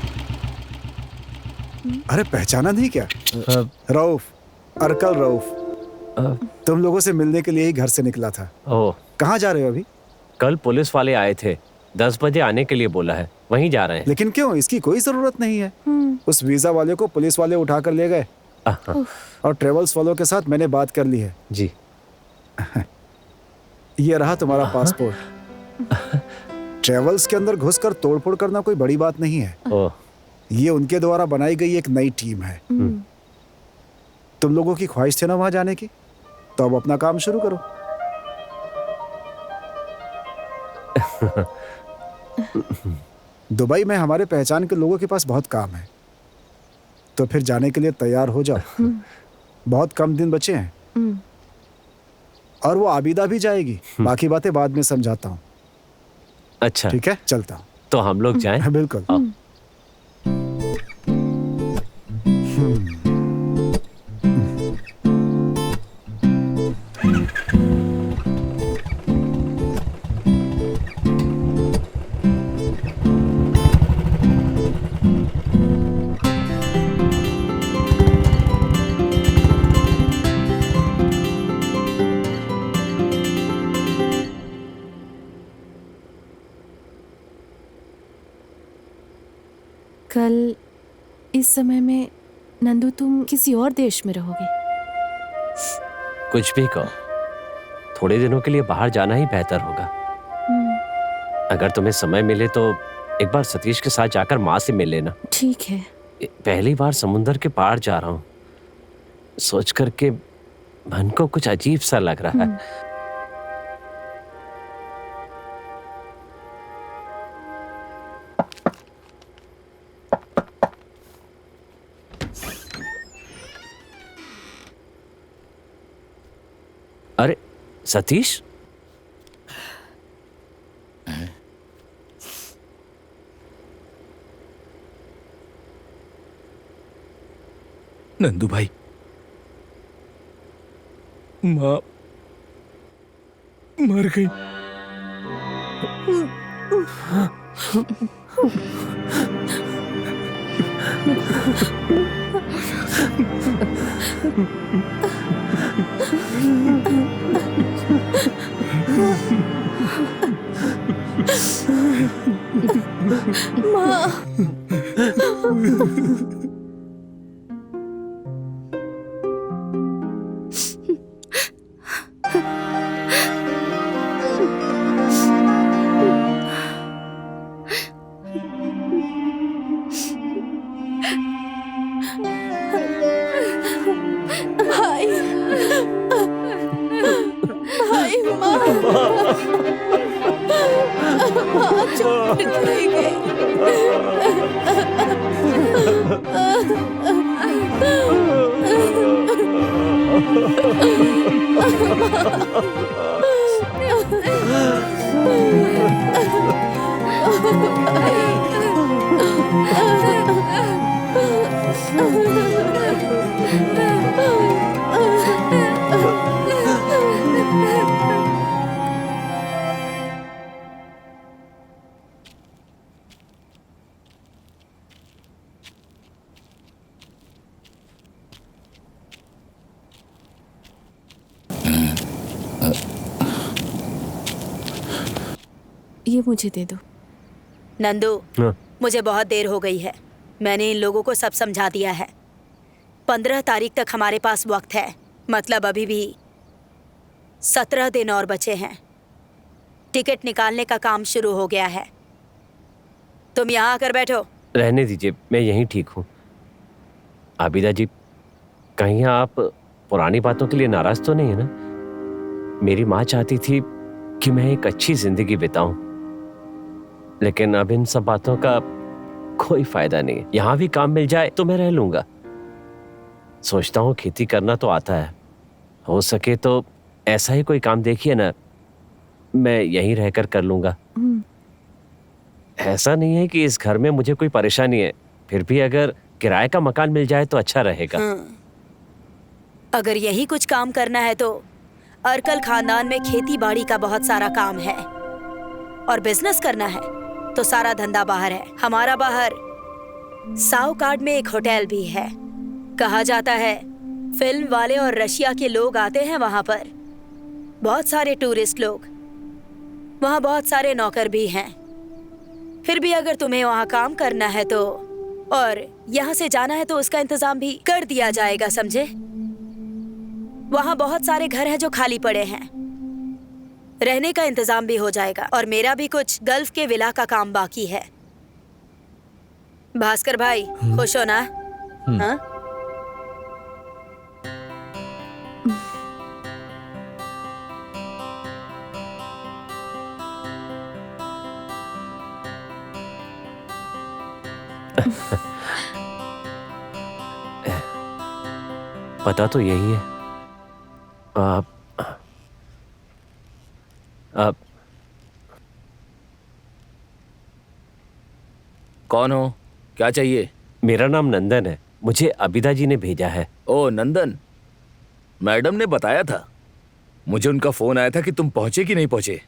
अरे पहचाना नहीं क्या? रऊफ, अर्कल रऊफ। तुम लोगों से मिलने के लिए ही घर से निकला था। ओह, कहाँ जा रहे हो अभी? कल पुलिस वाले आए थे, 10 बजे आने के लिए बोला है, वहीं जा रहे हैं। लेकिन क्यों? इसकी कोई जरूरत नहीं है। उस वीजा वाले को पुलिस वाले उठा कर ले गए और ट्रेवल्स वालों के साथ मैंने बात कर ली है। जी। ये रहा तुम्हारा पासपोर्ट। ट्रेवल्स के अंदर घुसकर तोड़फोड़ करना कोई बड़ी बात नहीं है। ये उनके द्वारा बनाई गई एक नई टीम है। तुम लोगों की ख्वाहिश थी ना वहां जाने की, तो अब अपना काम शुरू करो। दुबई में हमारे पहचान के लोगों के पास बहुत काम है, तो फिर जाने के लिए तैयार हो जाओ। बहुत कम दिन बचे हैं और वो आबिदा भी जाएगी। बाकी बातें बाद में समझाता हूँ। अच्छा ठीक है, चलता हूँ। तो हम लोग जाएं? बिल्कुल। कल इस समय में नंदू तुम किसी और देश में रहोगे। कुछ भी कहो, थोड़े दिनों के लिए बाहर जाना ही बेहतर होगा। अगर तुम्हें समय मिले तो एक बार सतीश के साथ जाकर माँ से मिल लेना। ठीक है। पहली बार समुंदर के पार जा रहा हूँ, सोच करके मन को कुछ अजीब सा लग रहा है। अरे सतीश, नंदू भाई, माँ मर गई। भाई, भाई, माँ, माँ चुप रह ये मुझे दे दो। नंदू, हाँ। मुझे बहुत देर हो गई है। मैंने इन लोगों को सब समझा दिया है। 15 तारीख तक हमारे पास वक्त है, मतलब अभी भी 17 दिन और बचे हैं। टिकट निकालने का काम शुरू हो गया है। तुम यहाँ आकर बैठो। रहने दीजिए, मैं यहीं ठीक हूँ। आबिदा जी, कहीं आप पुरानी बातों के लिए नाराज तो नहीं है ना? मेरी माँ चाहती थी कि मैं एक अच्छी जिंदगी बिताऊं, लेकिन अब इन सब बातों का कोई फायदा नहीं है। यहां भी काम मिल जाए तो मैं रह लूंगा। सोचता हूँ खेती करना तो आता है, हो सके तो ऐसा ही कोई काम देखिए ना, मैं यहीं रहकर कर लूंगा। ऐसा नहीं है कि इस घर में मुझे कोई परेशानी है, फिर भी अगर किराए का मकान मिल जाए तो अच्छा रहेगा। अगर यही कुछ काम करना है तो अर्कल खानदान में खेती बाड़ी का बहुत सारा काम है, और बिजनेस करना है तो सारा धंधा बाहर है। हमारा बाहर साउकार्ड में एक होटल भी है। कहा जाता है फिल्म वाले और रशिया के लोग आते हैं वहां पर, बहुत सारे टूरिस्ट लोग। वहां बहुत सारे नौकर भी हैं। फिर भी अगर तुम्हें वहां काम करना है तो, और यहाँ से जाना है तो उसका इंतजाम भी कर दिया जाएगा, समझे? वहां बहुत सारे घर हैं जो खाली पड़े हैं, रहने का इंतजाम भी हो जाएगा। और मेरा भी कुछ गल्फ के विला का काम बाकी है। भास्कर भाई, खुश हो ना? हाँ? पता तो यही है। आप कौन हो? क्या चाहिए? मेरा नाम नंदन है, मुझे अबिदा जी ने भेजा है। ओ नंदन, मैडम ने बताया था। मुझे उनका फोन आया था कि तुम पहुंचे कि नहीं पहुंचे।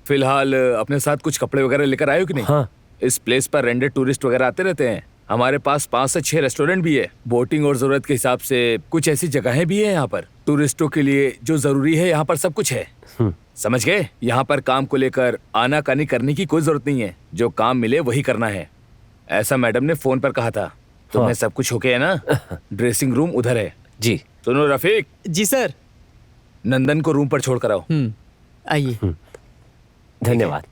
फिलहाल अपने साथ कुछ कपड़े वगैरह लेकर आए हो कि नहीं? हाँ। इस प्लेस पर रेंडेड टूरिस्ट वगैरह आते रहते हैं। हमारे पास 5 से 6 रेस्टोरेंट भी है। बोटिंग और जरूरत के हिसाब से कुछ ऐसी जगहें भी है यहाँ पर। टूरिस्टों के लिए जो जरूरी है यहाँ पर सब कुछ है। समझ गए? यहाँ पर काम को लेकर आनाकानी करने की कोई जरूरत नहीं है। जो काम मिले वही करना है। ऐसा मैडम ने फोन पर कहा था। तुम्हें सब कुछ ओके है ना? ड्रेसिंग रूम उधर है। जी। सुनो रफीक। जी सर। नंदन को रूम पर छोड़ कर आओ। आइए। धन्यवाद।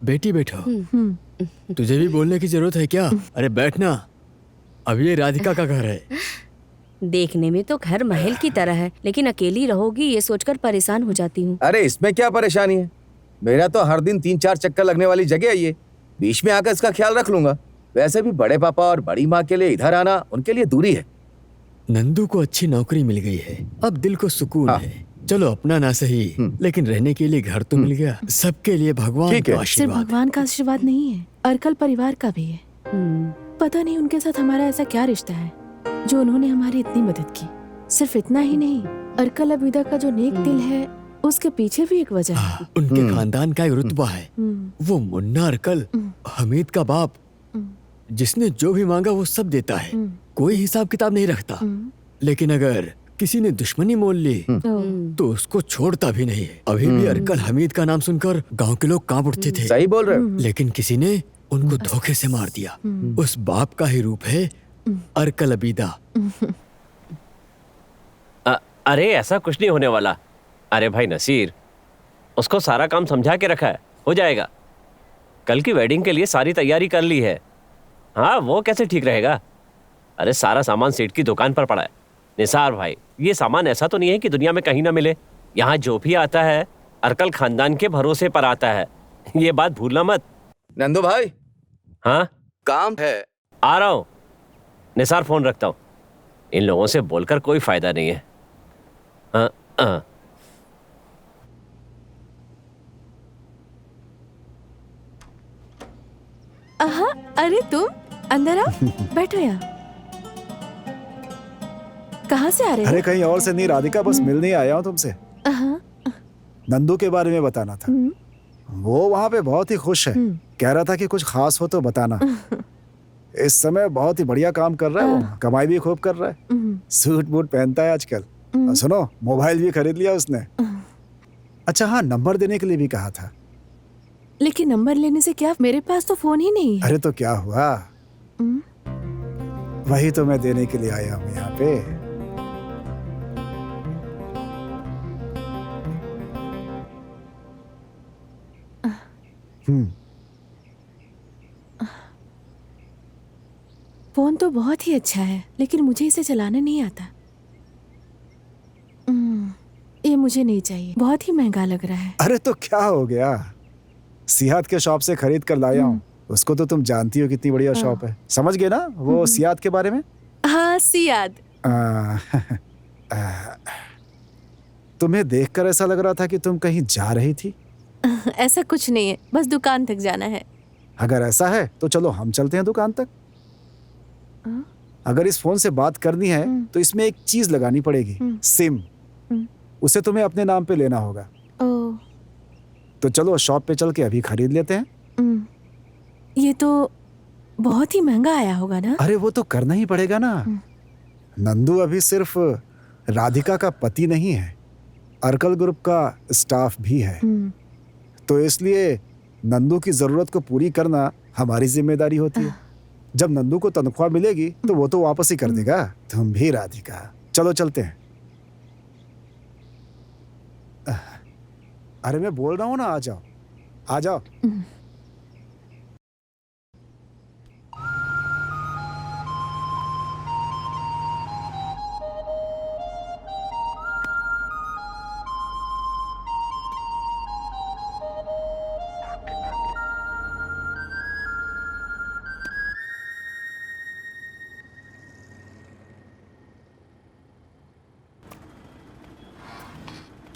बेटी बैठो। तुझे भी बोलने की जरूरत है क्या? अरे बैठना। अब ये राधिका का घर है। देखने में तो घर महल की तरह है, लेकिन अकेली रहोगी ये सोचकर परेशान हो जाती हूँ। अरे इसमें क्या परेशानी है? मेरा तो हर दिन 3-4 चक्कर लगने वाली जगह है ये। बीच में आकर इसका ख्याल रख लूंगा। वैसे भी बड़े पापा और बड़ी माँ के लिए इधर आना उनके लिए दूरी है। नंदू को अच्छी नौकरी मिल गई है, अब दिल को सुकून है। चलो अपना ना सही, लेकिन रहने के लिए घर तो मिल गया। सबके लिए भगवान का सिर्फ आशीर्वाद। भगवान का आशीर्वाद नहीं है, अर्कल परिवार का भी है। पता नहीं उनके साथ हमारा ऐसा क्या रिश्ता है जो उन्होंने हमारी इतनी मदद की। सिर्फ इतना ही नहीं, अर्कल अबीदा का जो नेक दिल है उसके पीछे भी एक वजह है। उनके खानदान का एक रुतबा है। वो मुन्ना अर्कल, हमीद का बाप, जिसने जो भी मांगा वो सब देता है, कोई हिसाब किताब नहीं रखता। लेकिन अगर किसी ने दुश्मनी मोल ली तो उसको छोड़ता भी नहीं है। अभी भी अर्कल हमीद का नाम सुनकर गांव के लोग कांप उठते थे। सही बोल रहे हो। लेकिन किसी ने उनको धोखे से मार दिया। उस बाप का ही रूप है अर्कल अबीदा। अरे ऐसा कुछ नहीं होने वाला। अरे भाई नसीर, उसको सारा काम समझा के रखा है, हो जाएगा। कल की वेडिंग के लिए सारी तैयारी कर ली है। हाँ, वो कैसे ठीक रहेगा? अरे सारा सामान सेठ की दुकान पर पड़ा है। निसार भाई, ये सामान ऐसा तो नहीं है कि दुनिया में कहीं ना मिले। यहाँ जो भी आता है अर्कल खानदान के भरोसे पर आता है, ये बात भूलना मत। नंदू भाई। हाँ, काम है। आ रहा हूँ। निसार फोन रखता हूँ। इन लोगों से बोलकर कोई फायदा नहीं है। हाँ, हाँ। आहा, अरे तुम अंदर आओ, बैठो यहाँ। कहाँ से आ रहे हो? अरे कहीं और से नहीं राधिका, बस मिलने आया हूँ तुमसे। आहा, नंदू के बारे में बताना था। वो वहाँ पे बहुत ही खुश है, कह रहा था कि कुछ खास हो तो बताना। इस समय बहुत ही बढ़िया काम कर रहा है वो, कमाई भी खूब कर रहा है। सूट बूट पहनता है आजकल। और सुनो, मोबाइल भी खरीद लिया उसने। अच्छा हाँ, नंबर देने के लिए भी कहा था। लेकिन नंबर लेने से क्या, मेरे पास तो फोन ही नहीं है। अरे तो क्या हुआ, वही तो मैं देने के लिए आया हूँ यहाँ पे। फोन तो बहुत ही अच्छा है, लेकिन मुझे इसे चलाना नहीं आता। ये मुझे नहीं चाहिए, बहुत ही महंगा लग रहा है। अरे तो क्या हो गया, सियाद के शॉप से खरीद कर लाया हूँ। उसको तो तुम जानती हो कितनी बढ़िया शॉप है। समझ गए ना वो सियाद के बारे में? हाँ, सियाद। तुम्हें देखकर ऐसा लग रहा था कि तुम कहीं जा रही थी। ऐसा कुछ नहीं है, बस दुकान तक जाना है। अगर ऐसा है तो चलो हम चलते हैं दुकान तक। अगर इस फोन से बात करनी है तो इसमें एक चीज लगानी पड़ेगी, सिम। उसे तुम्हें अपने नाम पे लेना होगा। तो चलो शॉप पे चल के अभी खरीद लेते हैं। ये तो बहुत ही महंगा आया होगा ना? अरे वो तो करना ही पड़ेगा ना। नंदू अभी सिर्फ राधिका का पति नहीं है, अर्कल ग्रुप का स्टाफ भी है। तो इसलिए नंदू की जरूरत को पूरी करना हमारी जिम्मेदारी होती है। जब नंदू को तनख्वाह मिलेगी तो वो तो वापस ही कर देगा। तुम भी राधिका, चलो चलते हैं। अरे मैं बोल रहा हूँ ना, आ जाओ आ जाओ।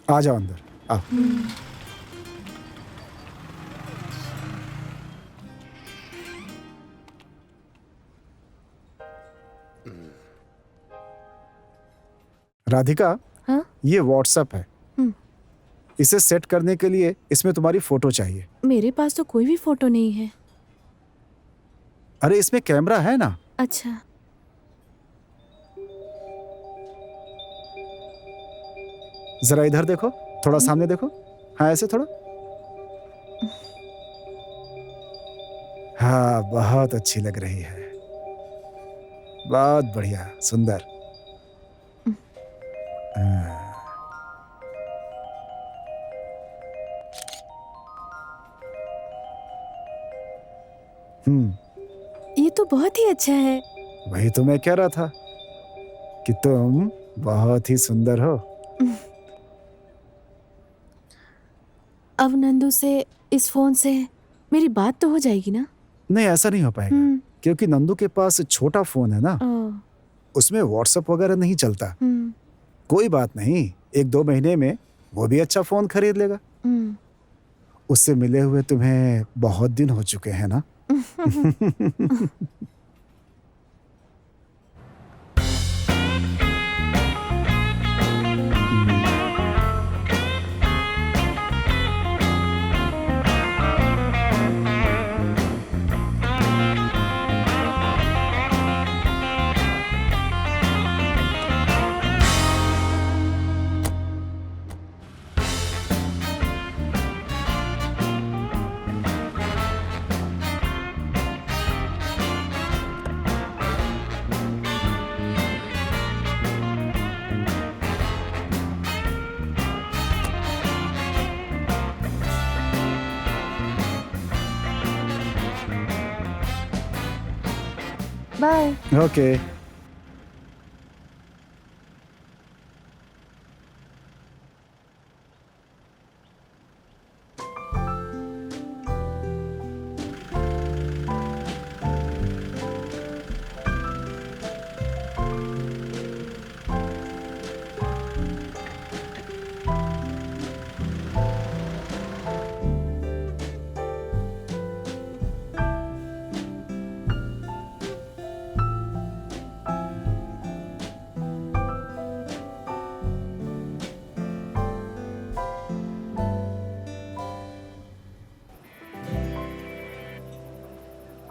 आ जाओ अंदर, आओ। राधिका, हाँ? ये व्हाट्सएप है। हम्म। इसे सेट करने के लिए इसमें तुम्हारी फोटो चाहिए। मेरे पास तो कोई भी फोटो नहीं है। अरे इसमें कैमरा है ना। अच्छा, जरा इधर देखो, थोड़ा सामने देखो। हाँ, ऐसे थोड़ा। हाँ, बहुत अच्छी लग रही है, बहुत बढ़िया, सुंदर। हाँ। ये तो बहुत ही अच्छा है। वही तो मैं कह रहा था कि तुम बहुत ही सुंदर हो। अब नंदू से इस फोन से मेरी बात तो हो जाएगी ना? नहीं, ऐसा नहीं हो पाएगा, क्योंकि नंदू के पास छोटा फोन है ना, उसमें व्हाट्सएप वगैरह नहीं चलता। कोई बात नहीं, 1-2 महीने में वो भी अच्छा फोन खरीद लेगा। उससे मिले हुए तुम्हें बहुत दिन हो चुके हैं ना। बाय। ओके।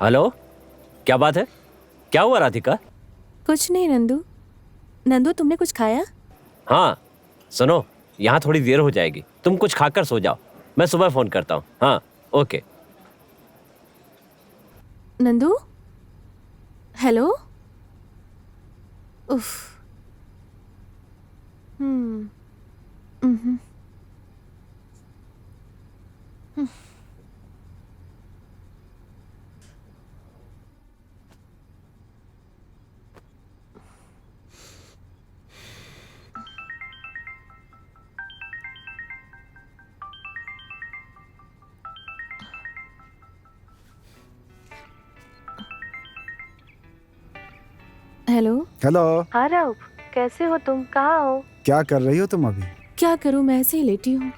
हेलो, क्या बात है? क्या हुआ राधिका? कुछ नहीं नंदू। नंदू, तुमने कुछ खाया? हाँ, सुनो, यहाँ थोड़ी देर हो जाएगी, तुम कुछ खाकर सो जाओ, मैं सुबह फोन करता हूँ। हाँ, ओके। नंदू, हेलो। उफ। हम्म। हेलो। हेलो। हाँ राउफ, कैसे हो तुम? कहाँ हो? क्या कर रही हो तुम अभी? क्या करूँ, मैं ऐसे ही लेटी हूँ।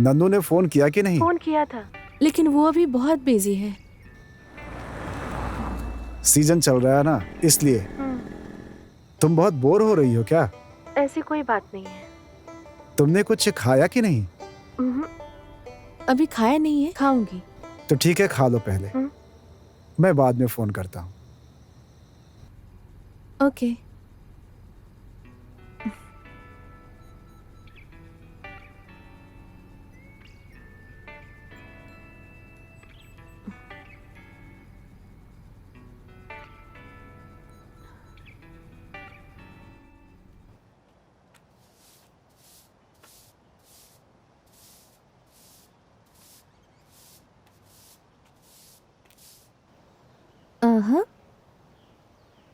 नंदू ने फोन किया कि नहीं? फोन किया था, लेकिन वो अभी बहुत बिजी है। सीजन चल रहा है ना, इसलिए। तुम बहुत बोर हो रही हो क्या? ऐसी कोई बात नहीं है। तुमने कुछ खाया कि नहीं? अभी खाया नहीं है, खाऊंगी। तो ठीक है, खा लो पहले। मैं बाद में फोन करता हूँ। ओके।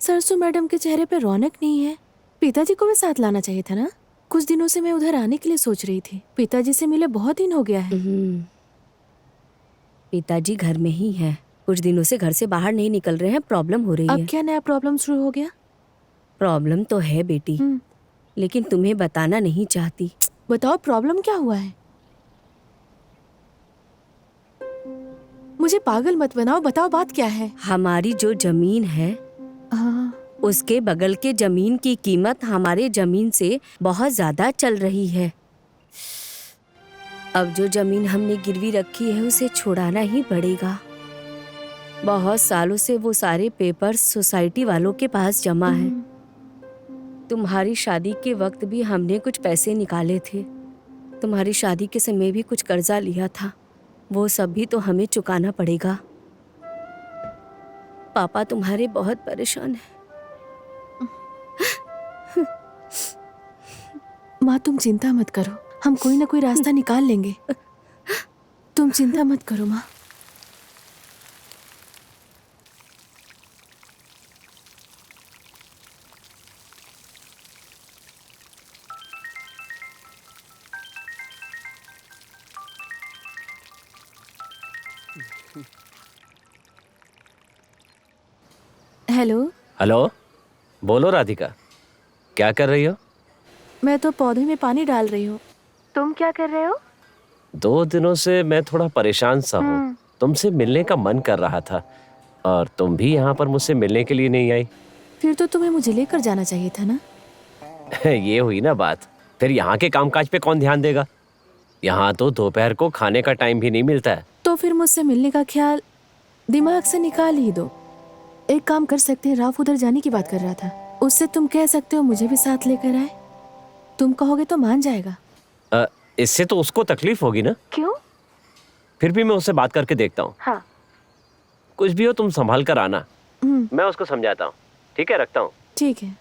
सरसू मैडम के चेहरे पे रौनक नहीं है। पिताजी को भी साथ लाना चाहिए था ना। कुछ दिनों से मैं उधर आने के लिए सोच रही थी। पिताजी से मिले बहुत दिन हो गया है। पिताजी घर में ही है, कुछ दिनों से घर से बाहर नहीं निकल रहे हैं, प्रॉब्लम हो रही है। अब क्या नया प्रॉब्लम शुरू हो गया? प्रॉब्लम तो है बेटी, लेकिन तुम्हें बताना नहीं चाहती। बताओ प्रॉब्लम क्या हुआ है? मुझे पागल मत बनाओ, बताओ बात क्या है? हमारी जो जमीन है उसके बगल के जमीन की कीमत हमारे जमीन से बहुत ज्यादा चल रही है। अब जो जमीन हमने गिरवी रखी है उसे छुड़ाना ही पड़ेगा। बहुत सालों से वो सारे पेपर्स सोसाइटी वालों के पास जमा है। तुम्हारी शादी के वक्त भी हमने कुछ पैसे निकाले थे। तुम्हारी शादी के समय भी कुछ कर्जा लिया था, वो सब भी तो हमें चुकाना पड़ेगा। पापा तुम्हारे बहुत परेशान हैं। माँ तुम चिंता मत करो, हम कोई ना कोई रास्ता निकाल लेंगे। तुम चिंता मत करो माँ। हेलो। हेलो, बोलो राधिका, क्या कर रही हो? मैं तो पौधे में पानी डाल रही हूँ। तुम क्या कर रहे हो? 2 दिनों से मैं थोड़ा परेशान सा हूँ। तुमसे मिलने का मन कर रहा था और तुम भी यहाँ पर मुझसे मिलने के लिए नहीं आई। फिर तो तुम्हें मुझे लेकर जाना चाहिए था ना। ये हुई ना बात। फिर यहाँ के कामकाज पे कौन ध्यान देगा? यहाँ तो दोपहर को खाने का टाइम भी नहीं मिलता है। तो फिर मुझसे मिलने का ख्याल दिमाग से निकाल ही दो। एक काम कर सकते हैं, राव उधर जाने की बात कर रहा था, उससे तुम कह सकते हो मुझे भी साथ लेकर आए। तुम कहोगे तो मान जाएगा। इससे तो उसको तकलीफ होगी ना। क्यों? फिर भी मैं उससे बात करके देखता हूँ। हाँ। कुछ भी हो तुम संभाल कर आना, मैं उसको समझाता हूँ। ठीक है, रखता हूँ। ठीक है।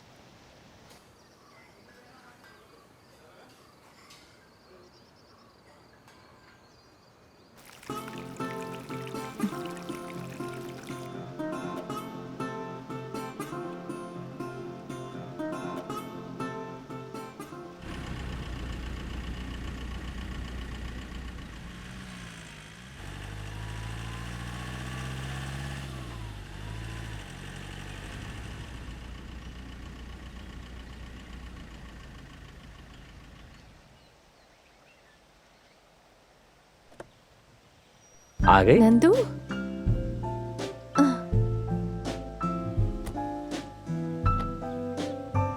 आ गई नंदू।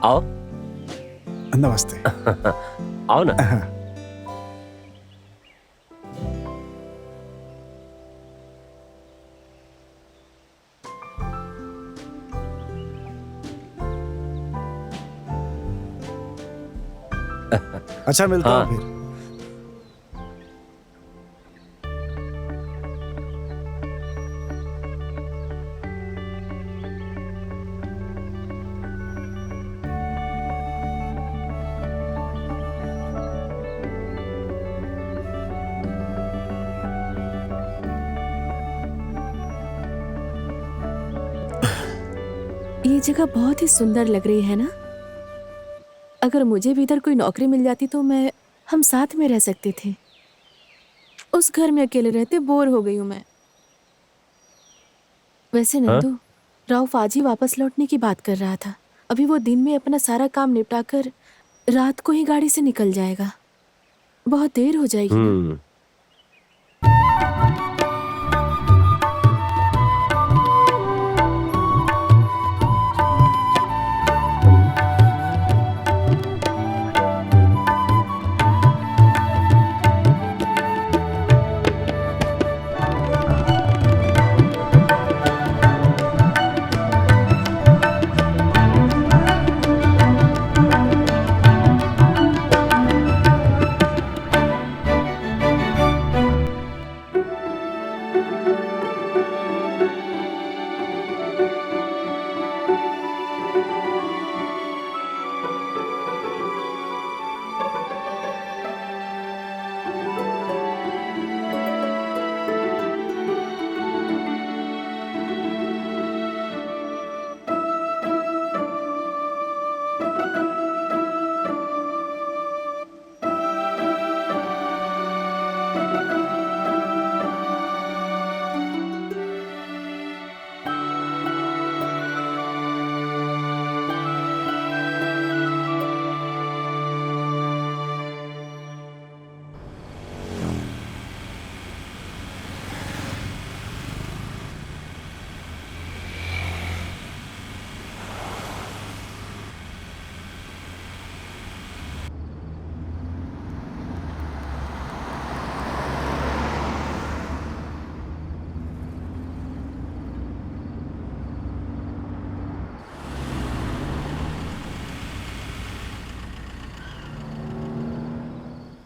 आओ। नमस्ते। आओ ना। अच्छा, मिलता हाँ। हूँ फिर। ये जगह बहुत ही सुंदर लग रही है ना। अगर मुझे भी इधर कोई नौकरी मिल जाती तो हम साथ में रह सकते थे। उस घर में अकेले रहते बोर हो गई हूँ मैं। वैसे नंदू, राउफ आज ही वापस लौटने की बात कर रहा था। अभी वो दिन में अपना सारा काम निपटाकर रात को ही गाड़ी से निकल जाएगा। बहुत देर हो जाएगी ना।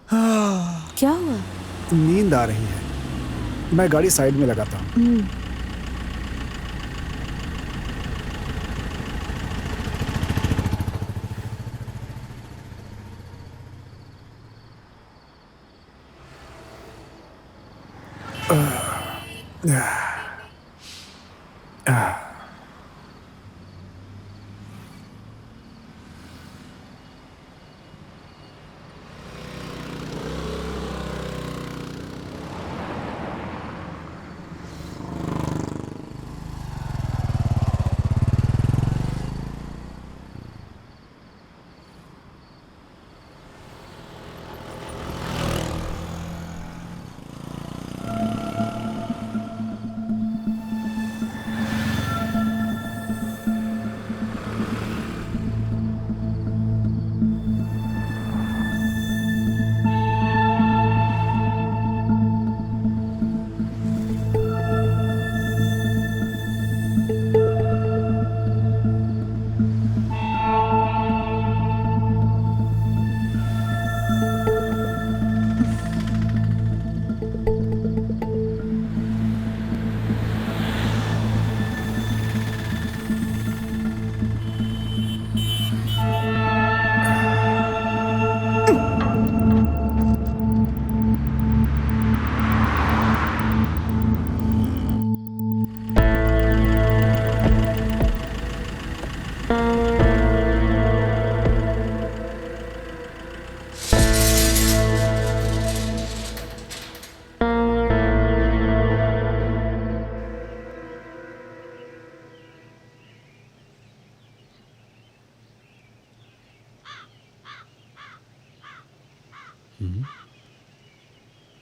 क्या हुआ? नींद आ रही है, मैं गाड़ी साइड में लगाता हूँ।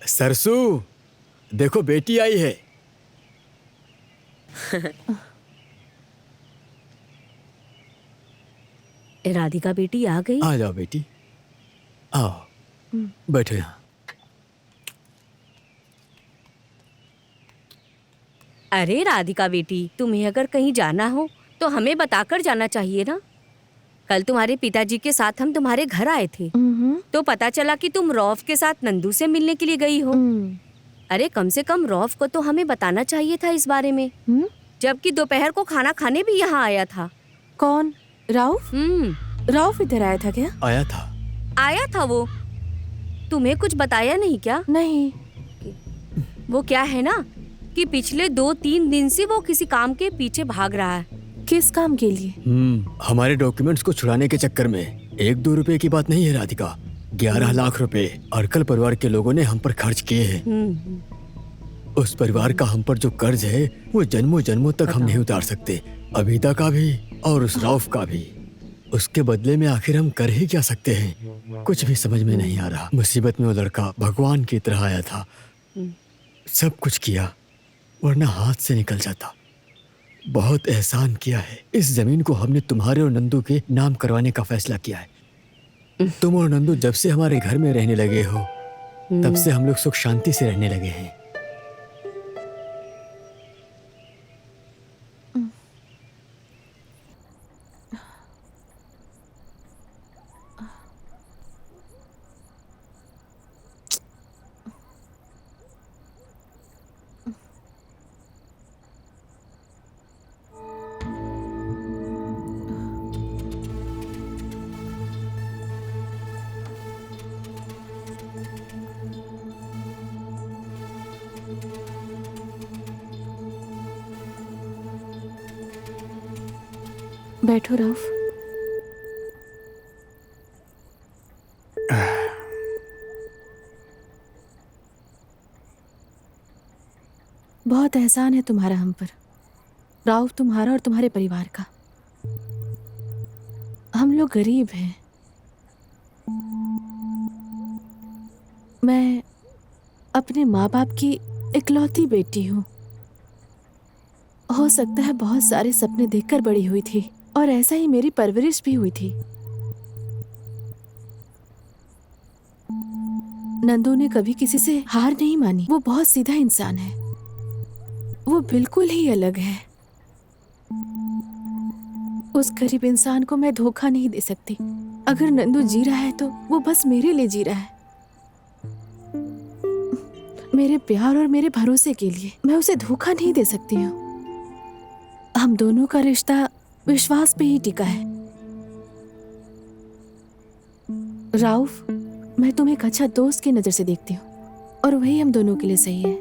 सरसू, देखो बेटी आई है। राधिका बेटी आ गई। आ जाओ बेटी, आओ बैठो यहाँ। अरे राधिका बेटी, तुम्हें अगर कहीं जाना हो तो हमें बताकर जाना चाहिए ना। कल तुम्हारे पिताजी के साथ हम तुम्हारे घर आए थे तो पता चला कि तुम रौफ के साथ नंदू से मिलने के लिए गई हो। अरे कम से कम रौफ को तो हमें बताना चाहिए था इस बारे में। जबकि दोपहर को खाना खाने भी यहाँ आया था। कौन? राउफ? राउफ इधर आया था क्या? आया था वो। तुम्हें कुछ बताया नहीं क्या? नहीं। वो क्या है ना कि पिछले 2-3 दिन से वो किसी काम के पीछे भाग रहा है। किस काम के लिए? हमारे डॉक्यूमेंट्स को छुड़ाने के चक्कर में 1-2 रुपए की बात नहीं है राधिका, 11 लाख रुपए अर्कल परिवार के लोगों ने हम पर खर्च किए हैं। उस परिवार का हम पर जो कर्ज है वो जन्मों जन्मों तक हम नहीं उतार सकते। अबीता का भी और उस रौफ का भी। उसके बदले में आखिर हम कर ही क्या सकते हैं? कुछ भी समझ में नहीं आ रहा। मुसीबत में वो लड़का भगवान की तरह आया था, सब कुछ किया वरना हाथ से निकल जाता। बहुत एहसान किया है। इस जमीन को हमने तुम्हारे और नंदू के नाम करवाने का फैसला किया है। तुम और नंदू जब से हमारे घर में रहने लगे हो तब से हम लोग सुख शांति से रहने लगे हैं। बैठो राउफ। बहुत एहसान है तुम्हारा हम पर राउफ, तुम्हारा और तुम्हारे परिवार का। हम लोग गरीब हैं। मैं अपने माँ बाप की इकलौती बेटी हूँ। हो सकता है बहुत सारे सपने देखकर बड़ी हुई थी और ऐसा ही मेरी परवरिश भी हुई थी। नंदू ने कभी किसी से हार नहीं मानी। वो बहुत सीधा इंसान है। वो बिल्कुल ही अलग है। उस गरीब इंसान को मैं धोखा नहीं दे सकती। अगर नंदू जी रहा है तो वो बस मेरे लिए जी रहा है। मेरे प्यार और मेरे भरोसे के लिए मैं उसे धोखा नहीं दे सकती हूँ। हम दोनों का रिश्ता विश्वास पे ही टिका है। राउफ, मैं तुम्हें एक अच्छा दोस्त की नजर से देखती हूँ और वही हम दोनों के लिए सही है।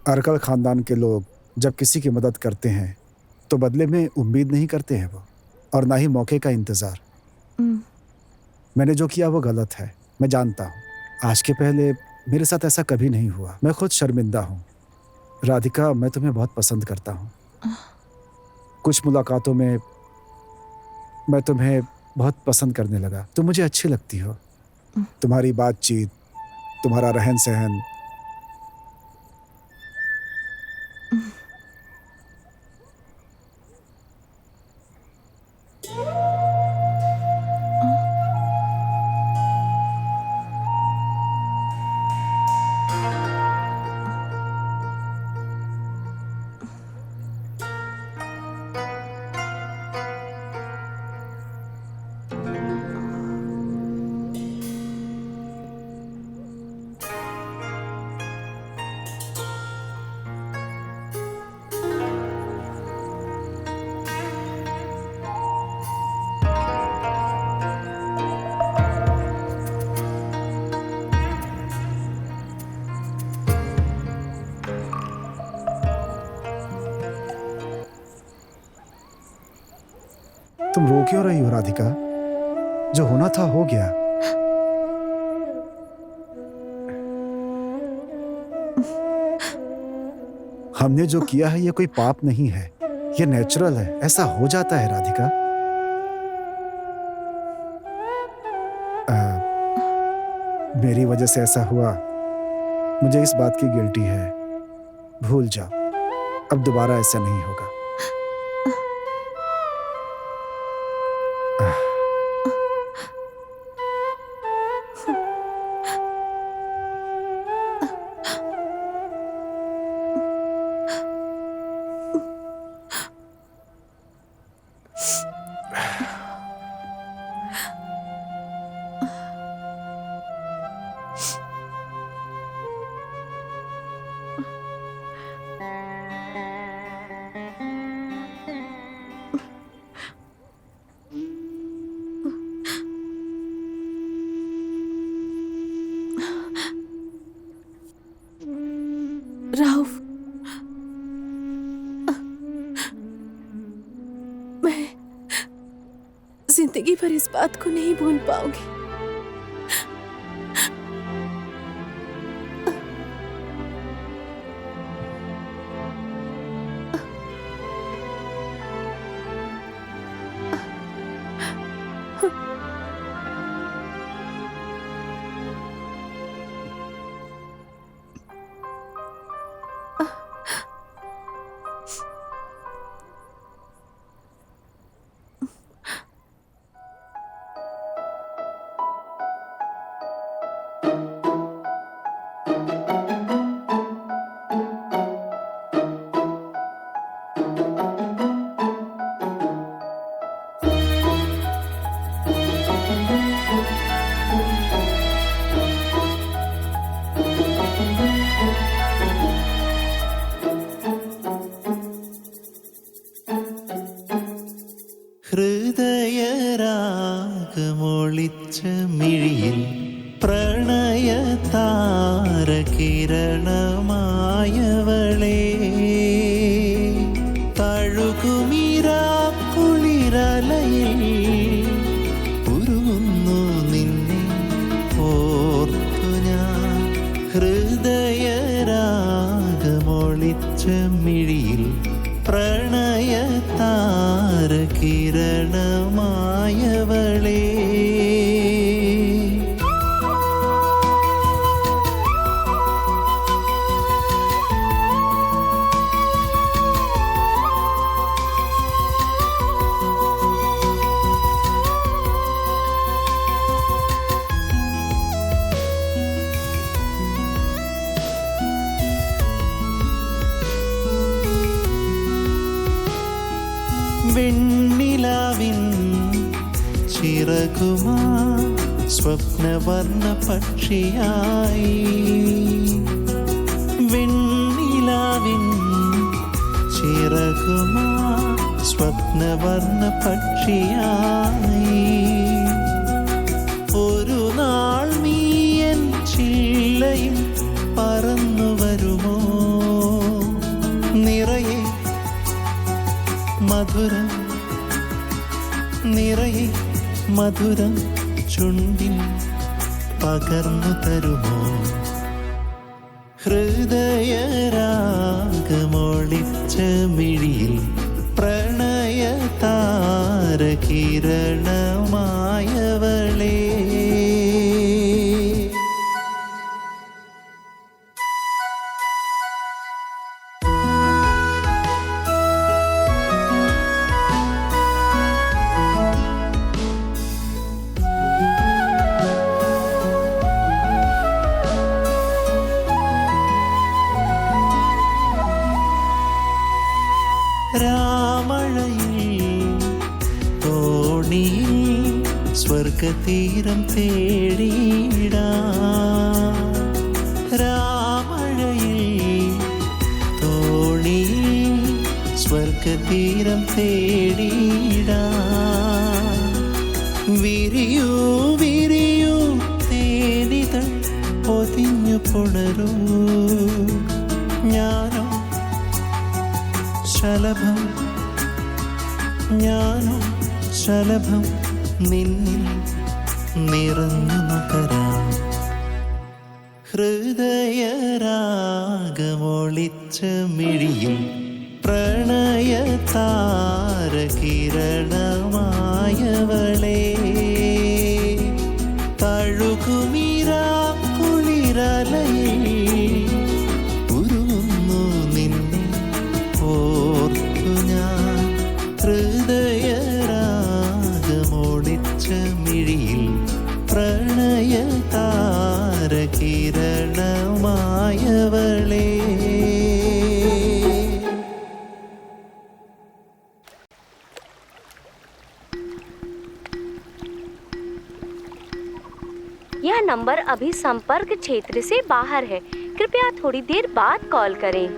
अरकल खानदान के लोग जब किसी की मदद करते हैं तो बदले में उम्मीद नहीं करते हैं वो, और ना ही मौके का इंतजार। मैंने जो किया वो गलत है, मैं जानता हूँ। आज के पहले मेरे साथ ऐसा कभी नहीं हुआ। मैं खुद शर्मिंदा हूँ। राधिका, मैं तुम्हें बहुत पसंद करता हूँ। कुछ मुलाकातों में मैं तुम्हें बहुत पसंद करने लगा। तुम मुझे अच्छी लगती हो। तुम्हारी बातचीत, तुम्हारा रहन सहन, तुम रो क्यों रही हो राधिका? जो होना था हो गया। हमने जो किया है ये कोई पाप नहीं है, ये नेचुरल है, ऐसा हो जाता है राधिका। मेरी वजह से ऐसा हुआ, मुझे इस बात की गिल्टी है। भूल जाओ, अब दोबारा ऐसा नहीं होगा। राउफ, मैं जिंदगी भर इस बात को नहीं भूल पाऊंगी। ഹൃദയരാഗമൊളിച്ച മിഴിയിൽ പ്രണയതാരകിരണമായവളേ, തഴുകുമിരാക്കുളിരലയിൽ ഉരുകുന്നു നിന്നെ ഓർത്തു ഞാൻ. ഹൃദയരാഗമൊളിച്ച മിഴിയിൽ പ്രണയതാരകിരണമായവളേ. വെണ്ണിലാവിൻ ചിറകുമാ സ്വപ്നവർണ്ണ പക്ഷിയായി വെണ്ണിലാവിൻ ചിറകുമാ സ്വപ്നവർണ്ണ പക്ഷിയായി ഒരു നാൾ നീയൻ ചില്ലയിൽ പറന്നു വരുമോ നിറയെ മധുരം നിറയെ മധുരം ചുണ്ടിൽ പകർന്നു തരുമോ ഹൃദയരാഗമൊളിച്ച മിഴിയിൽ പ്രണയ താരകിരണമായവളേ രാമഴയിൽ തോണിയിൽ സ്വർഗതീരം തേടിയിടാം രാമഴയിൽ തോണിയിൽ സ്വർഗതീരം തേടിയിടാം വിരിയൂ വിരിയൂ തേനിതൾ പൊതിഞ്ഞു പുണരൂ ഞാനോ ശലഭം ഞാനോ ശലഭം നിന്നിൽ നിറഞ്ഞു നുകരാം ഹൃദയരാഗമൊളിച്ച മിഴിയിൽ പ്രണയ താരകിരണമായവളേ തഴുകുമിരാ കുളിരലയിൽ ഉരുകുന്നു നിന്നെ ഓർത്തു ഞാൻ ഹൃദയരാഗമൊളിച്ച മിഴിയിൽ പ്രണയ താരകിരണമായവളേ यह नंबर अभी संपर्क क्षेत्र से बाहर है, कृपया थोड़ी देर बाद कॉल करें।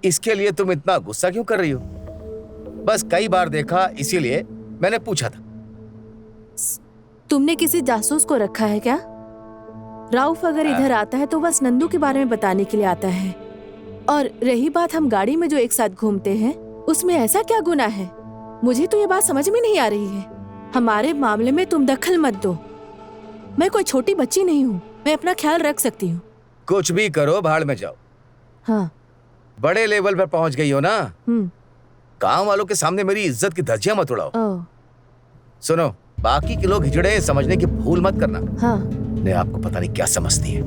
इसके लिए तुम इतना गुस्सा क्यों कर रही हो? बस कई बार देखा इसीलिए मैंने पूछा था। तुमने किसी जासूस को रखा है क्या? राउफ अगर इधर आता है तो बस नंदू के बारे में बताने के लिए आता है। और रही बात हम गाड़ी में जो एक साथ घूमते हैं, उसमें ऐसा क्या गुनाह है? मुझे तो ये बात समझ में नहीं आ रही है। हमारे मामले में तुम दखल मत दो। मैं कोई छोटी बच्ची नहीं हूँ, मैं अपना ख्याल रख सकती हूँ। कुछ भी करो, भाड़ में जाओ। हाँ, बड़े लेवल पर पहुंच गई हो ना। गांव वालों के सामने मेरी इज्जत की धज्जियां मत उड़ाओ। सुनो, बाकी के लोग हिजड़े समझने की भूल मत करना। हाँ। ने आपको पता नहीं क्या समझती है।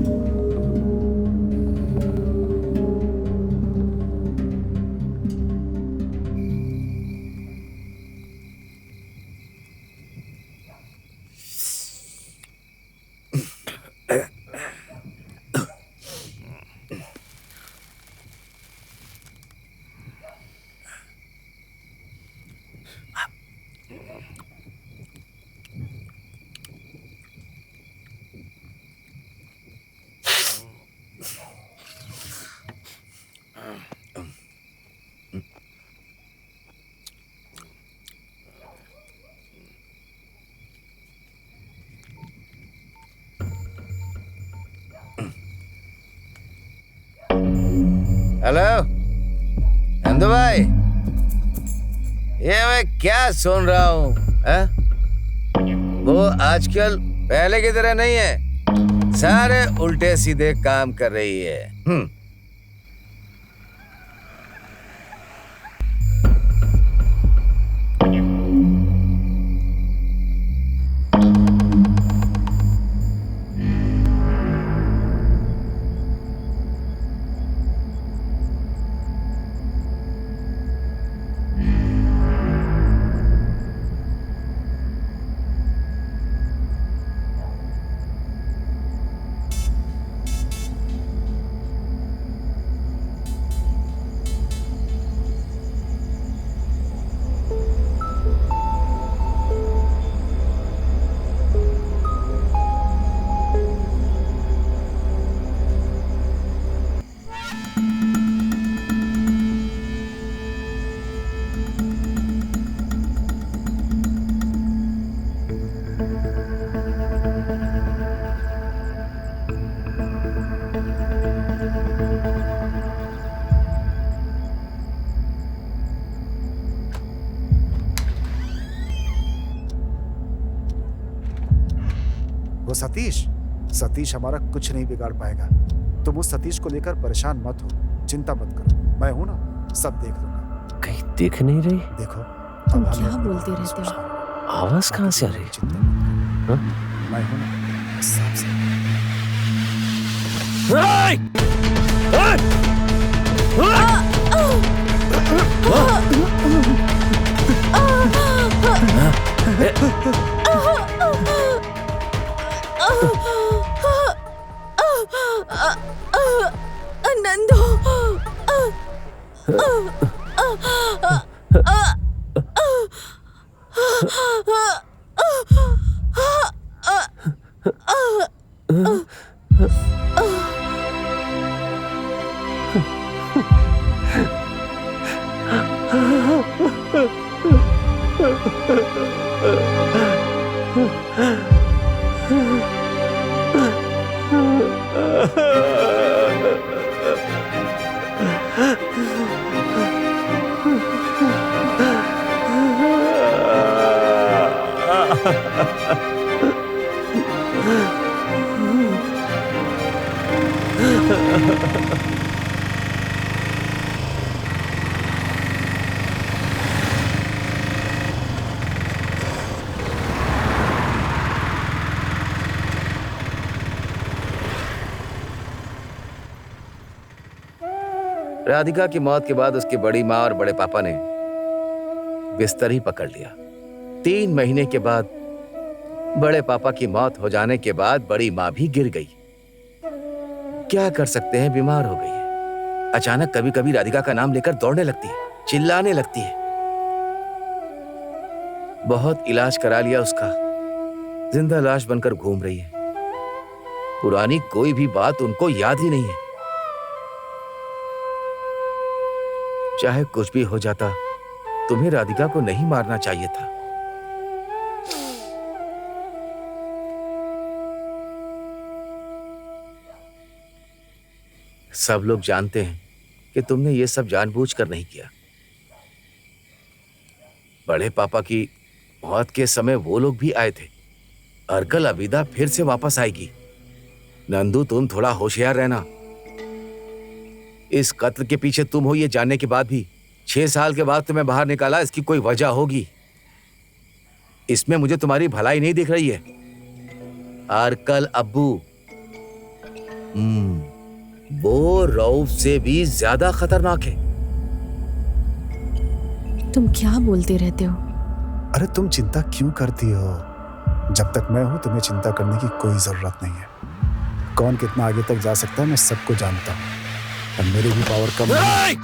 हेलो नंदू भाई, ये मैं क्या सुन रहा हूँ? वो आजकल पहले की तरह नहीं है, सारे उल्टे सीधे काम कर रही है। वो सतीश, सतीश हमारा कुछ नहीं बिगाड़ पाएगा। तुम उस सतीश को लेकर परेशान मत हो, चिंता मत करो, मैं हूं ना, सब देख लूंगा। कहीं दिख नहीं रही? देखो तुम क्या बोलते रहते हो? आवाज कहाँ से आ रही? हाँ? मैं हूं ना, सब से। नंदू, राधिका की मौत के बाद उसकी बड़ी माँ और बड़े पापा ने बिस्तर ही पकड़ लिया। 3 महीने के बाद बड़े पापा की मौत हो जाने के बाद बड़ी माँ भी गिर गई। क्या कर सकते हैं, बीमार हो गई है। अचानक कभी कभी राधिका का नाम लेकर दौड़ने लगती है, चिल्लाने लगती है। बहुत इलाज करा लिया उसका, जिंदा लाश बनकर घूम रही है। पुरानी कोई भी बात उनको याद ही नहीं है। चाहे कुछ भी हो जाता, तुम्हें राधिका को नहीं मारना चाहिए था। सब लोग जानते हैं कि तुमने ये सब जानबूझकर नहीं किया। बड़े पापा की मौत के समय वो लोग भी आए थे। अर्कल अबीदा फिर से वापस आएगी। नंदू, तुम थोड़ा होशियार रहना। इस कत्ल के पीछे तुम हो ये जानने के बाद भी 6 साल के बाद तुम्हें बाहर निकाला, इसकी कोई वजह होगी। इसमें मुझे तुम्हारी भलाई नहीं दिख रही है। अर्कल अब्बू, वो रऊफ से भी ज्यादा खतरनाक है। तुम क्या बोलते रहते हो? अरे तुम चिंता क्यों करती हो? जब तक मैं हूं तुम्हें चिंता करने की कोई जरूरत नहीं है। कौन कितना आगे तक जा सकता है मैं सबको जानता हूं, और मेरी भी पावर कम नहीं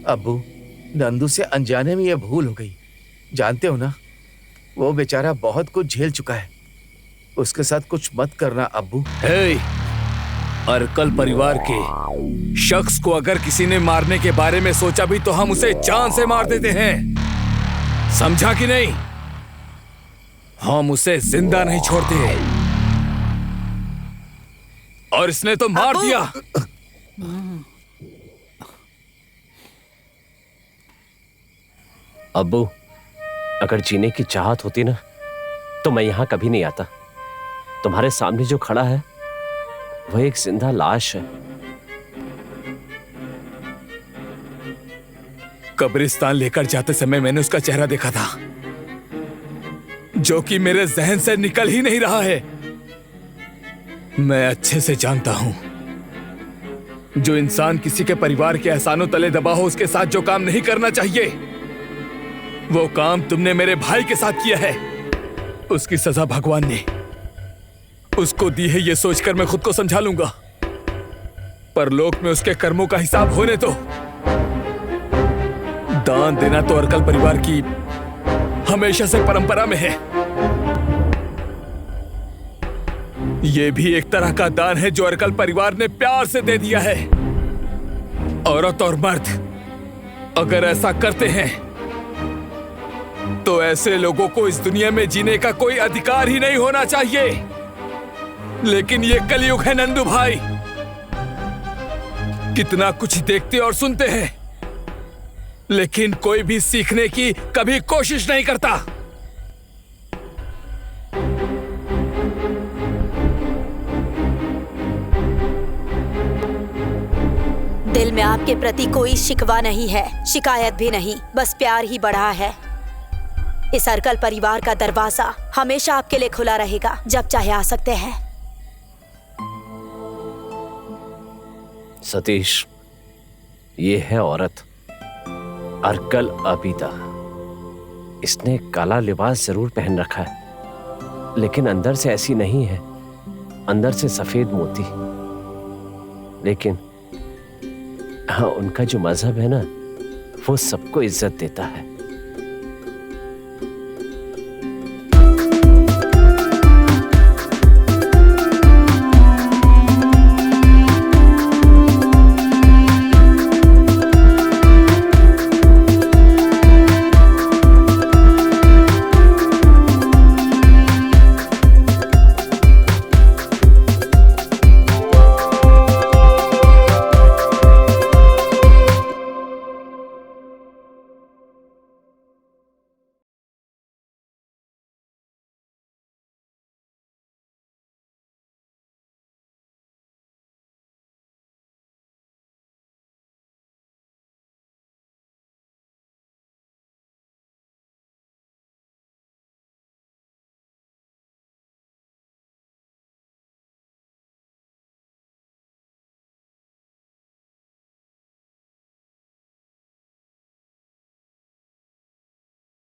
अब्बू, नंदू से अनजाने में ये भूल हो गई। जानते हो ना, वो बेचारा बहुत कुछ झेल चुका है। उसके साथ कुछ मत करना अब्बू। हे, अरकल परिवार के शख्स को अगर किसी ने मारने के बारे में सोचा भी तो हम उसे जान से मार देते हैं, समझा कि नहीं? हम उसे जिंदा नहीं छोड़ते। और इसने तो मार दिया। अब्बू, अगर जीने की चाहत होती ना तो मैं यहां कभी नहीं आता। तुम्हारे सामने जो खड़ा है वह एक जिंदा लाश है। कब्रिस्तान लेकर जाते समय मैंने उसका चेहरा देखा था, जो कि मेरे जहन से निकल ही नहीं रहा है। मैं अच्छे से जानता हूं, जो इंसान किसी के परिवार के एहसानों तले दबा हो, उसके साथ जो काम नहीं करना चाहिए, वो काम तुमने मेरे भाई के साथ किया है। उसकी सजा भगवान ने उसको दी है, ये सोचकर मैं खुद को समझा लूंगा। परलोक में उसके कर्मों का हिसाब होने दो। दान देना तो अरकल परिवार की हमेशा से परंपरा में है। यह भी एक तरह का दान है जो अरकल परिवार ने प्यार से दे दिया है। औरत और मर्द अगर ऐसा करते हैं तो ऐसे लोगों को इस दुनिया में जीने का कोई अधिकार ही नहीं होना चाहिए। लेकिन ये कलयुग है नंदू भाई, कितना कुछ देखते और सुनते हैं, लेकिन कोई भी सीखने की कभी कोशिश नहीं करता। दिल में आपके प्रति कोई शिकवा नहीं है, शिकायत भी नहीं, बस प्यार ही बढ़ा है। इस अरकल परिवार का दरवाजा हमेशा आपके लिए खुला रहेगा, जब चाहे आ सकते हैं। सतीश, ये है औरत अरकल अबीदा। इसने काला लिबास जरूर पहन रखा है, लेकिन अंदर से ऐसी नहीं है। अंदर से सफेद मोती। लेकिन हाँ, उनका जो मजहब है ना, वो सबको इज्जत देता है।